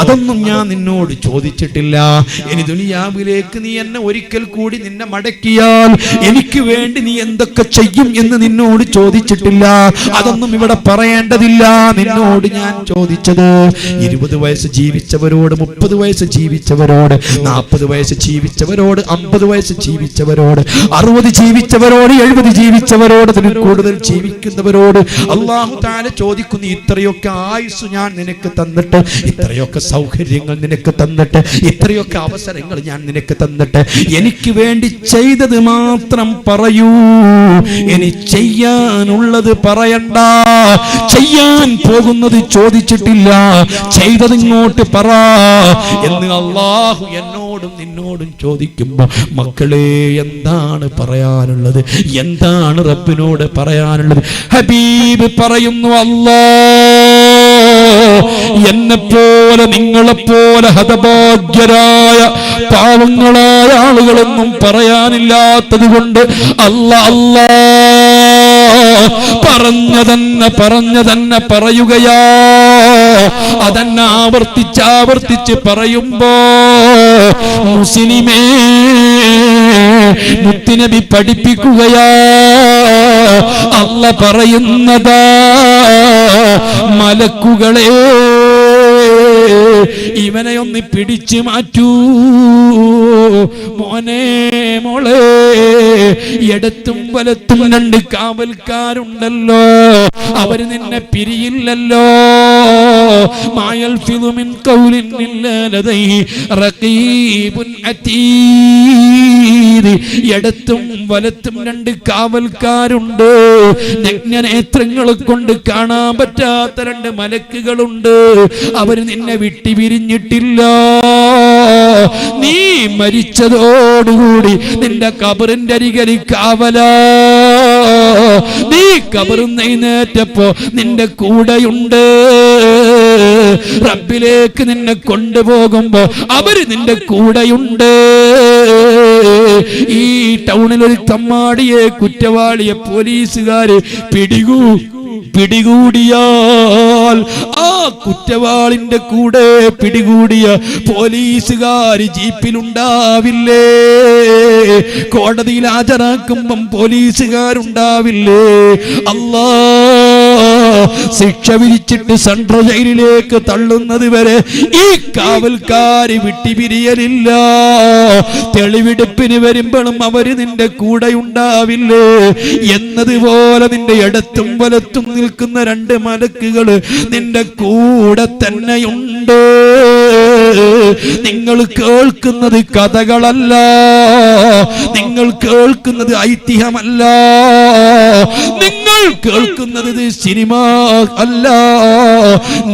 അതൊന്നും ഞാൻ നിന്നോട് ചോദിച്ചിട്ടില്ല. ഇനി ദുനിയാവിലേക്ക് നീ എന്നെ ഒരിക്കൽ കൂടി നിന്നെ മടക്കിയാൽ എനിക്ക് വേണ്ടി നീ എന്തൊക്കെ ചെയ്യും എന്ന് നിന്നോട് ചോദിച്ചിട്ടില്ല. അതൊന്നും ഇവിടെ പറയേണ്ടതില്ല. നിന്നോട് ഞാൻ ചോദിച്ചത് 20 വയസ്സ് ജീവിച്ചവരോട്, 30 വയസ്സ് ജീവിച്ചവരോട്, 40 വയസ്സ് ജീവിച്ചവരോട്, 50 വയസ്സ് ജീവിച്ചവരോട്, 60 ജീവിച്ചവരോട്, 70 ജീവിച്ചവരോട്, അതിൽ കൂടുതൽ ജീവിക്കുന്നവരോട് അല്ലാഹു തആല ചോദിക്കുന്നു, ഇത്രയൊക്കെ ആയുസ് ഞാൻ നിനക്ക് തന്നിട്ട്, ഇത്രയൊക്കെ സൗകര്യങ്ങൾ നിനക്ക് തന്നിട്ട്, ഇത്രയൊക്കെ അവസരങ്ങൾ ഞാൻ നിനക്ക് തന്നിട്ട് എനിക്ക് വേണ്ടി ചെയ്തത് മാത്രം പറയൂ, ഇനി ചെയ്യാനുള്ളത് പറയണ്ട. ചെയ്യാൻ പോകുന്നത് ചോദിച്ചിട്ടില്ല, ചെയ്തത് ഇങ്ങോട്ട് പറ എന്ന് അല്ലാഹു എന്നോടും നിന്നോടും ചോദിക്കുമ്പോ, മക്കളെ, എന്താണ് പറയാനുള്ളത്? എന്താണ് റബ്ബിനോട് പറയാനുള്ളത്? ഹബീബ് പറയുന്നു, എന്നെപ്പോലെ നിങ്ങളെപ്പോലെ ഹതഭാഗ്യരായ പാവങ്ങളായ ആളുകളൊന്നും പറയാനില്ലാത്തത് കൊണ്ട് അല്ലാ പറഞ്ഞു തന്നെ പറയുകയാ. അതന്നെ ആവർത്തിച്ച് പറയുമ്പോ, മുസ്ലിമേ, മുത്തുനബി പഠിപ്പിക്കുകയാ, അല്ല പറയുന്നതാ, മലക്കുകളെ, ഇവനെ ഒന്ന് പിടിച്ചു മാറ്റൂ. മോനെ, മോളെ, ഇടത്തും വലത്തും 2 കാവൽക്കാരുണ്ടല്ലോ, അവര് നിന്നെ പിരിയില്ലല്ലോ. മായൽഫിദു മിൻ ഖൗലിൻ ഇല്ലാ ലദൈഹി റഖീബുൻ അതീദ്. ഇടത്തും വലത്തും 2 കാവൽക്കാരുണ്ട്. നഗ്നനേത്രങ്ങളെ കൊണ്ട് കാണാൻ പറ്റാത്ത 2 മലക്കുകളുണ്ട്. അവര് നിന്നെ വിട്ടുപിരിഞ്ഞിട്ടില്ല. നീ മരിച്ചതോടുകൂടി നിന്റെ ഖബറിന്റെ അരികിൽ കാവലാ. നീ ഖബറിൽ എഴുന്നേറ്റപ്പോ നിന്റെ കൂടെയുണ്ട്. റബ്ബിലേക്ക് നിന്നെ കൊണ്ടുപോകുമ്പോ അവര് നിന്റെ കൂടെയുണ്ട്. ഈ ടൗണിൽ ഒരു തമ്മാടിയെ, കുറ്റവാളിയെ പോലീസുകാര് പിടികൂടിയാൽ ആ കുറ്റവാളിന്റെ കൂടെ പിടികൂടിയ പോലീസുകാര് ജീപ്പിലുണ്ടാവില്ലേ? കോടതിയിൽ ഹാജരാക്കുമ്പം പോലീസുകാരുണ്ടാവില്ലേ? അല്ലാ, ശിക്ഷ വിധിച്ചിട്ട് സെൻട്രൽ ജയിലിലേക്ക് തള്ളുന്നത് വരെ ഈ കാവൽക്കാര് വിട്ടുപിരിയലില്ല. തെളിവെടുപ്പിന് വരുമ്പോഴും അവര് നിന്റെ കൂടെ ഉണ്ടാവില്ലേ? എന്നതുപോലെ നിന്റെ ഇടത്തും വലത്തും നിൽക്കുന്ന രണ്ട് മലക്കുകൾ നിന്റെ കൂടെ തന്നെയുണ്ട്. നിങ്ങൾ കേൾക്കുന്നത് കഥകളല്ല, നിങ്ങൾ കേൾക്കുന്നത് ഐതിഹ്യമല്ല, നിങ്ങൾ കേൾക്കുന്നത് സിനിമ അല്ല,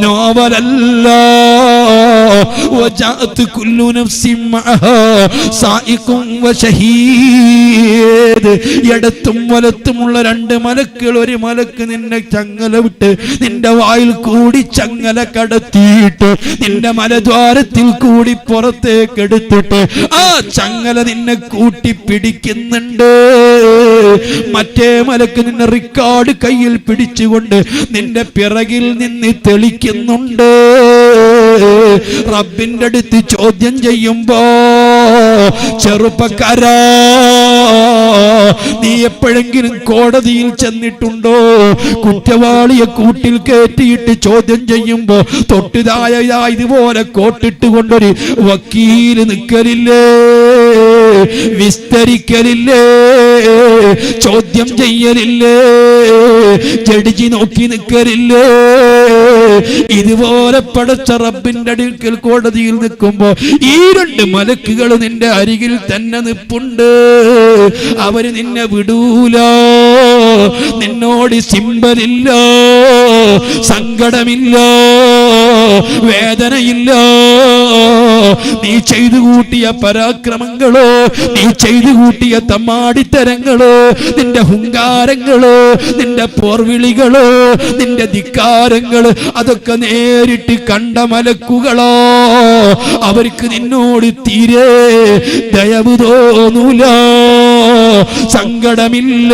നോവലല്ല. വജഅത് കുല്ലു നഫ്സിൻ മഅഹാ സായിഖുൻ വശഹീദ്. ഇടത്തും വലത്തുമുള്ള രണ്ട് മലക്കുകൾ, ഒരു മലക്ക് നിന്നെ ചങ്ങല വിട്ട് നിന്റെ വായിൽ കൂടി ചങ്ങല കടത്തിയിട്ട് നിന്റെ മലദ്വാരത്തിൽ കൂടി പുറത്തേക്ക് എടുത്തിട്ട് ആ ചങ്ങല നിന്നെ കൂട്ടി പിടിക്കുന്നുണ്ട്. മറ്റേ മലക്ക് നിന്നെ റിക്കാർഡ് കയ്യിൽ പിടിച്ചുകൊണ്ട് നിന്റെ പിറകിൽ നിന്ന് തെളിക്കുന്നുണ്ട്. റബ്ബിന്റെ അടുത്ത് ചോദ്യം ചെയ്യുമ്പോ, ചെറുപ്പക്കാരാ, നീ എപ്പോഴെങ്കിലും കോടതിയിൽ ചെന്നിട്ടുണ്ടോ? കുറ്റവാളിയെ കൂട്ടിൽ കയറ്റിയിട്ട് ചോദ്യം ചെയ്യുമ്പോ തൊട്ടുതായ ഇതുപോലെ കോട്ടിട്ട് കൊണ്ടൊരു വക്കീല് നിൽക്കലില്ലേ? വിസ്തരിക്കലില്ലേ? ചോദ്യം ചെയ്യലില്ലേ? ജഡ്ജി നോക്കി നിൽക്കലില്ലേ? ഇതുപോലെ പടച്ച റബ്ബിന്റെ അടുക്കൽ കോടതിയിൽ നിൽക്കുമ്പോ ഈ രണ്ട് മലക്കുകൾ നിന്റെ അരികിൽ തന്നെ നിൽപ്പുണ്ട്. അവര് നിന്നെ വിടൂല. നിന്നോട് സിമ്പലില്ല, സങ്കടമില്ല, വേദനയില്ല. നീ ചെയ്തു കൂട്ടിയ പരാക്രമങ്ങളോ, നീ ചെയ്തു കൂട്ടിയ തമ്മാടിത്തരങ്ങളോ, നിന്റെ ഹുങ്കാരങ്ങളോ, നിന്റെ പോർവിളികളോ, നിന്റെ ധിക്കാരങ്ങള്, അതൊക്കെ നേരിട്ട് കണ്ട മലക്കുകളോ. അവർക്ക് നിന്നോട് തീരെ ദയവ് തോന്നൂല, സങ്കടമില്ല.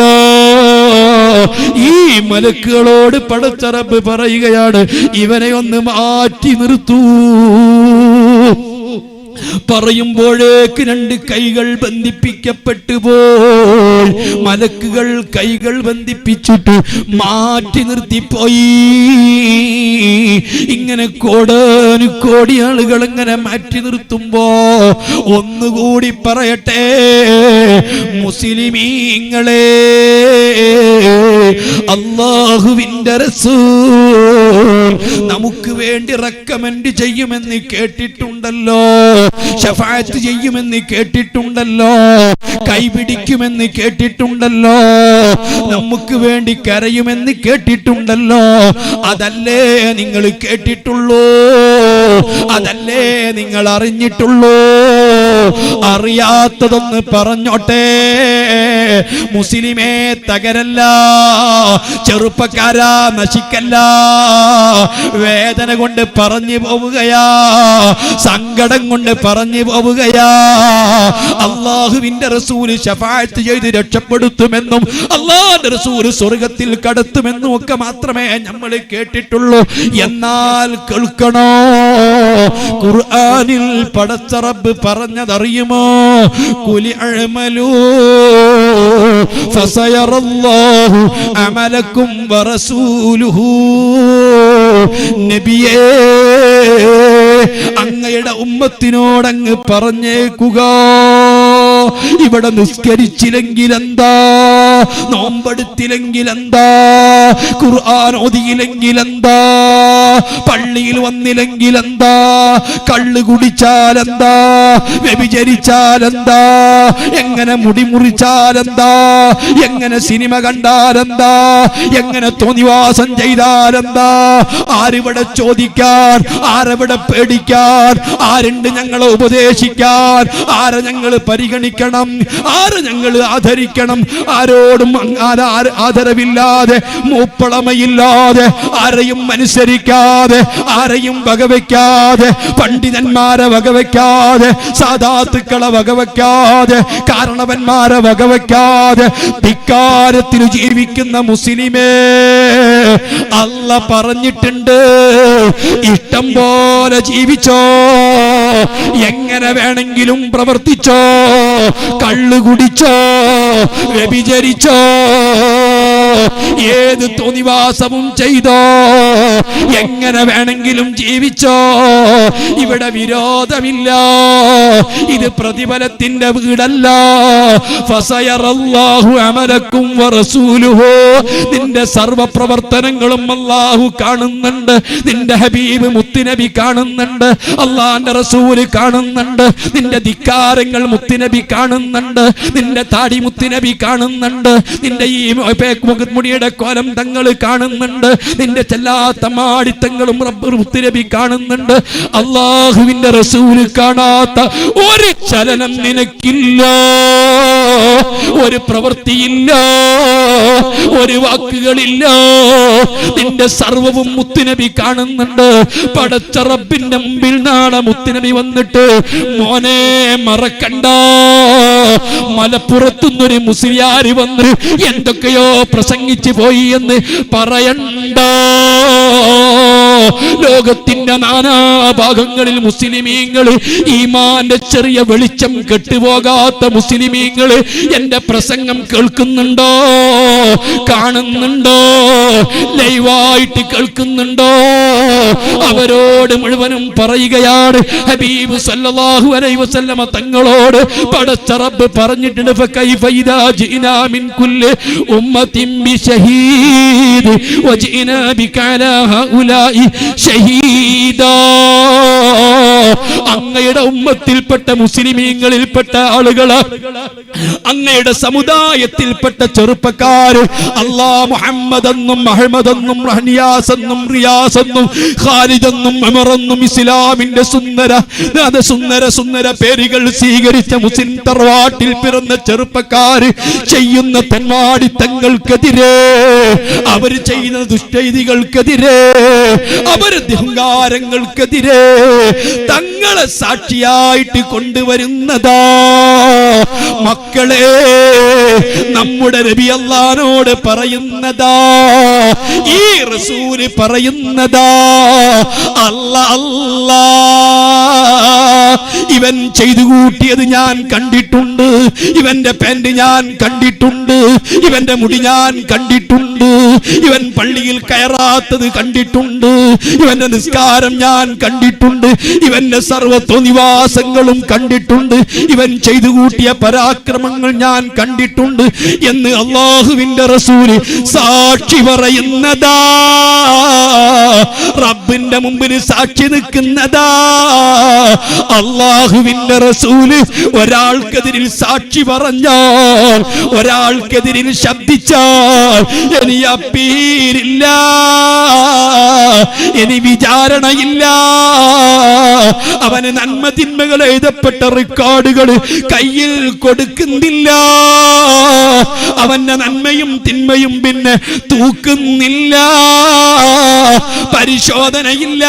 ഈ മലക്കുകളോട് പടച്ച റബ്ബ് പറയുകയാണ്, ഇവനെ ഒന്ന് മാറ്റി നിർത്തൂ. പറയുമ്പോഴേക്ക് രണ്ട് കൈകൾ ബന്ധിപ്പിക്കപ്പെട്ടു പോയി. മലക്കുകൾ കൈകൾ ബന്ധിപ്പിച്ചിട്ട് മാറ്റി നിർത്തിപ്പോയി. ഇങ്ങനെ കോടാനുകോടി ആളുകൾ ഇങ്ങനെ മാറ്റി നിർത്തുമ്പോ ഒന്നുകൂടി പറയട്ടെ, മുസ്ലിമീങ്ങളെ, അല്ലാഹുവിന്റെ റസൂൽ നമുക്ക് വേണ്ടി റെക്കമെൻഡ് ചെയ്യുമെന്ന് കേട്ടിട്ടുണ്ടല്ലോ, ശഫാഅത്ത് ചെയ്യുമെന്ന് കേട്ടിട്ടുണ്ടല്ലോ, കൈപിടിക്കുമെന്ന് കേട്ടിട്ടുണ്ടല്ലോ, നമുക്ക് വേണ്ടി കരയുമെന്ന് കേട്ടിട്ടുണ്ടല്ലോ. അതല്ലേ നിങ്ങൾ കേട്ടിട്ടുള്ളൂ? അതല്ലേ നിങ്ങൾ അറിഞ്ഞിട്ടുള്ളൂ? അറിയാത്തതൊന്ന് പറഞ്ഞോട്ടെ. മുസ്ലിമേ, തകരല്ല, ചെറുപ്പക്കാരാ, നശിക്കല്ല. വേദന കൊണ്ട് പറഞ്ഞു പോവുകയാ, സങ്കടം കൊണ്ട് പറഞ്ഞു പോവുകയാ. അല്ലാഹുവിന്റെ റസൂൽ ശഫാഅത്ത് ചെയ്ത് രക്ഷപ്പെടുത്തുമെന്നും അല്ലാഹുവിന്റെ റസൂൽ സ്വർഗ്ഗത്തിൽ കടത്തുമെന്നും ഒക്കെ മാത്രമേ നമ്മൾ കേട്ടിട്ടുള്ളൂ. എന്നാൽ കേൾക്കണോ, ഖുർആനിൽ പടച്ച റബ്ബ് പറഞ്ഞതറിയുമോ? ഖുലി അഅമലൂ ഫസയറല്ലാഹു അമലക്കും വറസൂലുഹു. നബിയേ, അങ്ങയുടെ ഉമ്മത്തിനോടങ്ങ് പറഞ്ഞേക്കുക, ഇവിടെ നിസ്കരിച്ചില്ലെങ്കിൽ എന്താ, നോമ്പെടുത്തില്ലെങ്കിൽ എന്താ, ഖുർആൻ ഓതിയില്ലെങ്കിൽ എന്താ, പള്ളിയിൽ വന്നില്ലെങ്കിൽ എന്താ, കള്ള് കുടിച്ചാൽ എന്താ, വ്യഭിചരിച്ചാൽ എന്താ, എങ്ങനെ മുടി മുറിച്ചാൽ എന്താ, എങ്ങനെ സിനിമ കണ്ടാൽ എന്താ, എങ്ങനെ തോന്നിവാസം ചെയ്താൽ എന്താ, ആരിവിടെ ചോദിക്കാൻ, ആരെവിടെ പേടിക്കാൻ, ആരുണ്ട് ഞങ്ങളെ ഉപദേശിക്കാൻ, ആരെ ഞങ്ങൾ പരിഗണിക്കണം? ആദരിക്കണം? ആരെ ഞങ്ങൾ ആദരിക്കണം? ആരോടും ആദരവില്ലാതെ, മൂപ്പളമയില്ലാതെ, ആരെയും അനുസരിക്കാതെ, ആരെയും വകവയ്ക്കാതെ, പണ്ഡിതന്മാരെ വകവയ്ക്കാതെ, സാദാത്തുക്കളെ വകവയ്ക്കാതെ, കാരണവന്മാരെ വകവയ്ക്കാതെ ധിക്കാരത്തിൽ ജീവിക്കുന്ന മുസ്ലിമേ, അല്ല പറഞ്ഞിട്ടുണ്ട്, ഇഷ്ടം പോലെ ജീവിച്ചോ, എങ്ങനെ വേണമെങ്കിലും പ്രവർത്തിച്ചോ, കള്ളു കുടിച്ചോ, വ്യഭിചരിച്ചോ, ഏത് തോന്നിവാസവും ചെയ്തോ, എങ്ങനെ വേണമെങ്കിലും ജീവിച്ചോ, ഇവിടെ വിരോധമില്ല. ഇത് പ്രതിഫലത്തിന്റെ വീടല്ല. ഫസയറല്ലാഹു അമലക്കും വറസൂലുഹു, നിന്റെ സർവ പ്രവർത്തനങ്ങളും അല്ലാഹു കാണുന്നുണ്ട്. നിന്റെ ഹബീബ് മുത്തുനബി കാണുന്നുണ്ട്. അല്ലാഹുവിന്റെ റസൂൽ കാണുന്നുണ്ട്. നിന്റെ ധിക്കാരങ്ങൾ മുത്തുനബി കാണുന്നുണ്ട്. നിന്റെ താടി മുത്തുനബി കാണുന്നുണ്ട്. നിന്റെ ഈ മുടിയുടെ കോലം തങ്ങൾ കാണുന്നുണ്ട്. നിന്റെ ചെല്ലാത്ത മാടിത്തങ്ങളും റബ്ബ് മുത്തുനബി കാണുന്നുണ്ട്. അല്ലാഹുവിന്റെ റസൂൽ കാണാത്ത ഒരു ചലനം നിനക്കില്ല, ഒരു പ്രവൃത്തിയില്ല, ഒരു വാക്കുകളില്ല. നിന്റെ സർവവും മുത്തുനബി കാണുന്നുണ്ട്. പടച്ച റബ്ബിന്റെ മുമ്പിൽ നാളെ മുത്തുനബി വന്നിട്ട്, മോനെ മറക്കണ്ട, മലപ്പുറത്തുനിന്നൊരു മുസ്ലിയാര് വന്ന് എന്തൊക്കെയോ പ്രസംഗിച്ചു പോയി എന്ന് പറയണ്ട. ലോകത്തിന്റെ നാനാഭാഗങ്ങളിൽ മുസ്ലിമീങ്ങൾ, ഈമാന്റെ ചെറിയ വെളിച്ചം കെട്ടുപോകാത്ത മുസ്ലിമീങ്ങൾ എന്റെ പ്രസംഗം കേൾക്കുന്നുണ്ടോ, കാണുന്നുണ്ടോ, ലൈവായിട്ട് കേൾക്കുന്നുണ്ടോ? അവരോട് മുഴുവനും പറയുകയാണ്, ഹബീബ് സല്ലല്ലാഹു അലൈഹി വസല്ലമ തങ്ങളോട് പടച്ച റബ്ബ് പറഞ്ഞിട്ടുണ്ട്, ഫകൈഫ ഇദാ ജിനാ മിൻ കുല്ലി ഉമ്മത്തിൻ ബിശഹീദ് വജിനാ ബിക അലാ ഹൗലാഇ ഷഹീദാ. അങ്ങയുടെ ഉമ്മത്തിൽപ്പെട്ട മുസ്ലിമീങ്ങളിൽപ്പെട്ട ആളുകൾ, അങ്ങയുടെ സമുദായത്തിൽപ്പെട്ട ചെറുപ്പക്കാര്, മുഹമ്മദ് എന്നും അഹ്മദ് എന്നും റഹ്നിയാസ് എന്നും റിയാസ് എന്നും ഖാലിദ് എന്നും ഉമർ എന്നും ഇസ്ലാമിന്റെ സുന്ദര പേരുകൾ സ്വീകരിച്ച മുസ്ലിം തറവാട്ടിൽ പിറന്ന ചെറുപ്പക്കാര് ചെയ്യുന്ന തെന്മാടിത്തങ്ങൾക്കെതിരെ, അവർ ചെയ്യുന്ന ദുഷ്ചെയ്തികൾക്കെതിരെ, അവരുടെ അഹങ്കാരങ്ങൾക്കെതിരെ തങ്ങളെ സാക്ഷിയായിട്ട് കൊണ്ടുവരുന്നതാ. മക്കളെ, നമ്മുടെ നബി അല്ലാഹുവോട് പറയുന്നതാ, ഈ റസൂൽ പറയുന്നതാ, അല്ലാ ഇവൻ ചെയ്തു കൂട്ടിയത് ഞാൻ കണ്ടിട്ടുണ്ട്, ഇവന്റെ പാന്റ് ഞാൻ കണ്ടിട്ടുണ്ട്, ഇവന്റെ മുടി ഞാൻ കണ്ടിട്ടുണ്ട്, ഇവൻ പള്ളിയിൽ കയറാത്തത് കണ്ടിട്ടുണ്ട്, ഇവന്റെ നിസ്കാരം ഞാൻ കണ്ടിട്ടുണ്ട്, ഇവന്റെ സർവ്വത്വനിവാസങ്ങളും കണ്ടിട്ടുണ്ട്, ഇവൻ ചെയ്തു കൂട്ടിയ പരാക്രമങ്ങൾ ഞാൻ കണ്ടിട്ടുണ്ട് എന്ന് അല്ലാഹുവിന്റെ റസൂൽ സാക്ഷി പറയുന്നതാ. റബ്ബിന്റെ മുമ്പിൽ സാക്ഷി നിൽക്കുന്നതാ. അല്ലാഹുവിന്റെ റസൂല് ഒരാൾക്കെതിരിൽ സാക്ഷി പറഞ്ഞാൽ, ഒരാൾക്കെതിരിൽ ശബ്ദിച്ചാൽ, ഇനി അപ്പീലില്ല, ഇനി വിചാരണയില്ല. അവന് നന്മ തിന്മകൾ എഴുതപ്പെട്ട റെക്കോർഡുകൾ കയ്യിൽ കൊടുക്കുന്നില്ല. അവന്റെ നന്മയും തിന്മയും പിന്നെ തൂക്കുന്നില്ല, പരിശോധനയില്ല,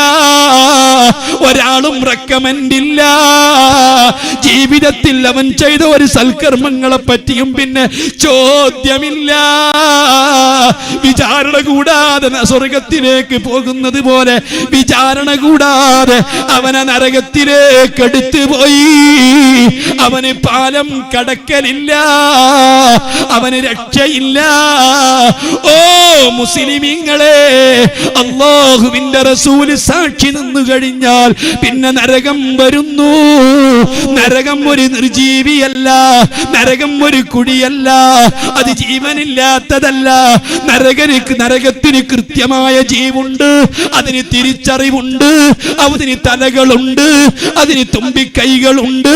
ഒരാളും റെക്കമെൻഡ് ഇല്ല. ജീവിതത്തിൽ അവൻ ചെയ്ത ഒരു സൽക്കർമ്മങ്ങളെ പറ്റിയും പിന്നെ ചോദ്യമില്ല. വിചാരണ കൂടാതെ സ്വർഗത്തിലേക്ക് പോകുന്നത് പോലെ വിചാരണ കൂടാതെ അവനെ നരകത്തിലേക്ക് എടുത്തുപോയി. അവന് പാലം കടക്കലില്ല, അവന് രക്ഷയില്ല. ഓ മുസ്ലിമീങ്ങളെ, അല്ലാഹുവിന്റെ റസൂൽ സാക്ഷി നിന്നു കഴിഞ്ഞാൽ പിന്നെ നരകം വരുന്നു. നരകം ഒരു നിർജീവിയല്ല, നരകം ഒരു കുഴിയല്ല, അത് ജീവനില്ലാത്തതല്ല. നരകത്തിന് കൃത്യമായ ജീവുണ്ട്, അതിന് തിരിച്ചറിവുണ്ട്, അതിന് തലകളുണ്ട്, അതിന് തുമ്പിക്കൈകളുണ്ട്,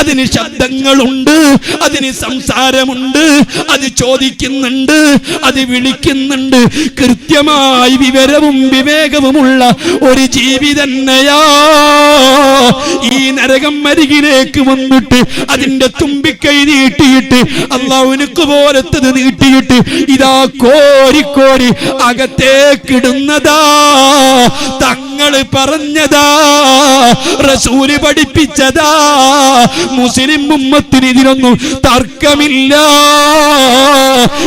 അതിന് ശബ്ദങ്ങളുണ്ട്, അതിന് സംസാരമുണ്ട്, അത് ചോദിക്കുന്നുണ്ട്, അത് വിളിക്കുന്നുണ്ട്. കൃത്യമായി വിവരവും വിവേകവുമുള്ള ഒരു ജീവി തന്നെയാ. ഈ നരകം അരികിലേക്ക് വന്നിട്ട് അതിന്റെ തുമ്പിക്കൈ നീട്ടിയിട്ട് അള്ളാഹുവിനക്ക് പോലത്തത് നീട്ടിയിട്ട് ഇതാ കോരിക്കോരി അകത്തേക്കിടുന്നതാ. തങ്ങള് പറഞ്ഞതാ, റസൂല് പഠിപ്പിച്ചതാ. മുസ്ലിം ഉമ്മത്തിന് ഇതിനൊന്നും തർക്കമില്ല.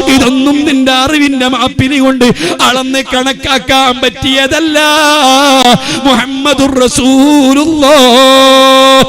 ഇതൊന്നും നിന്റെ അറിവിന്റെ മാപ്പിനി കൊണ്ട് അളന്ന് കണക്കാക്കാൻ പറ്റിയതല്ല. മുഹമ്മദുർ റസൂലുള്ളാഹ്.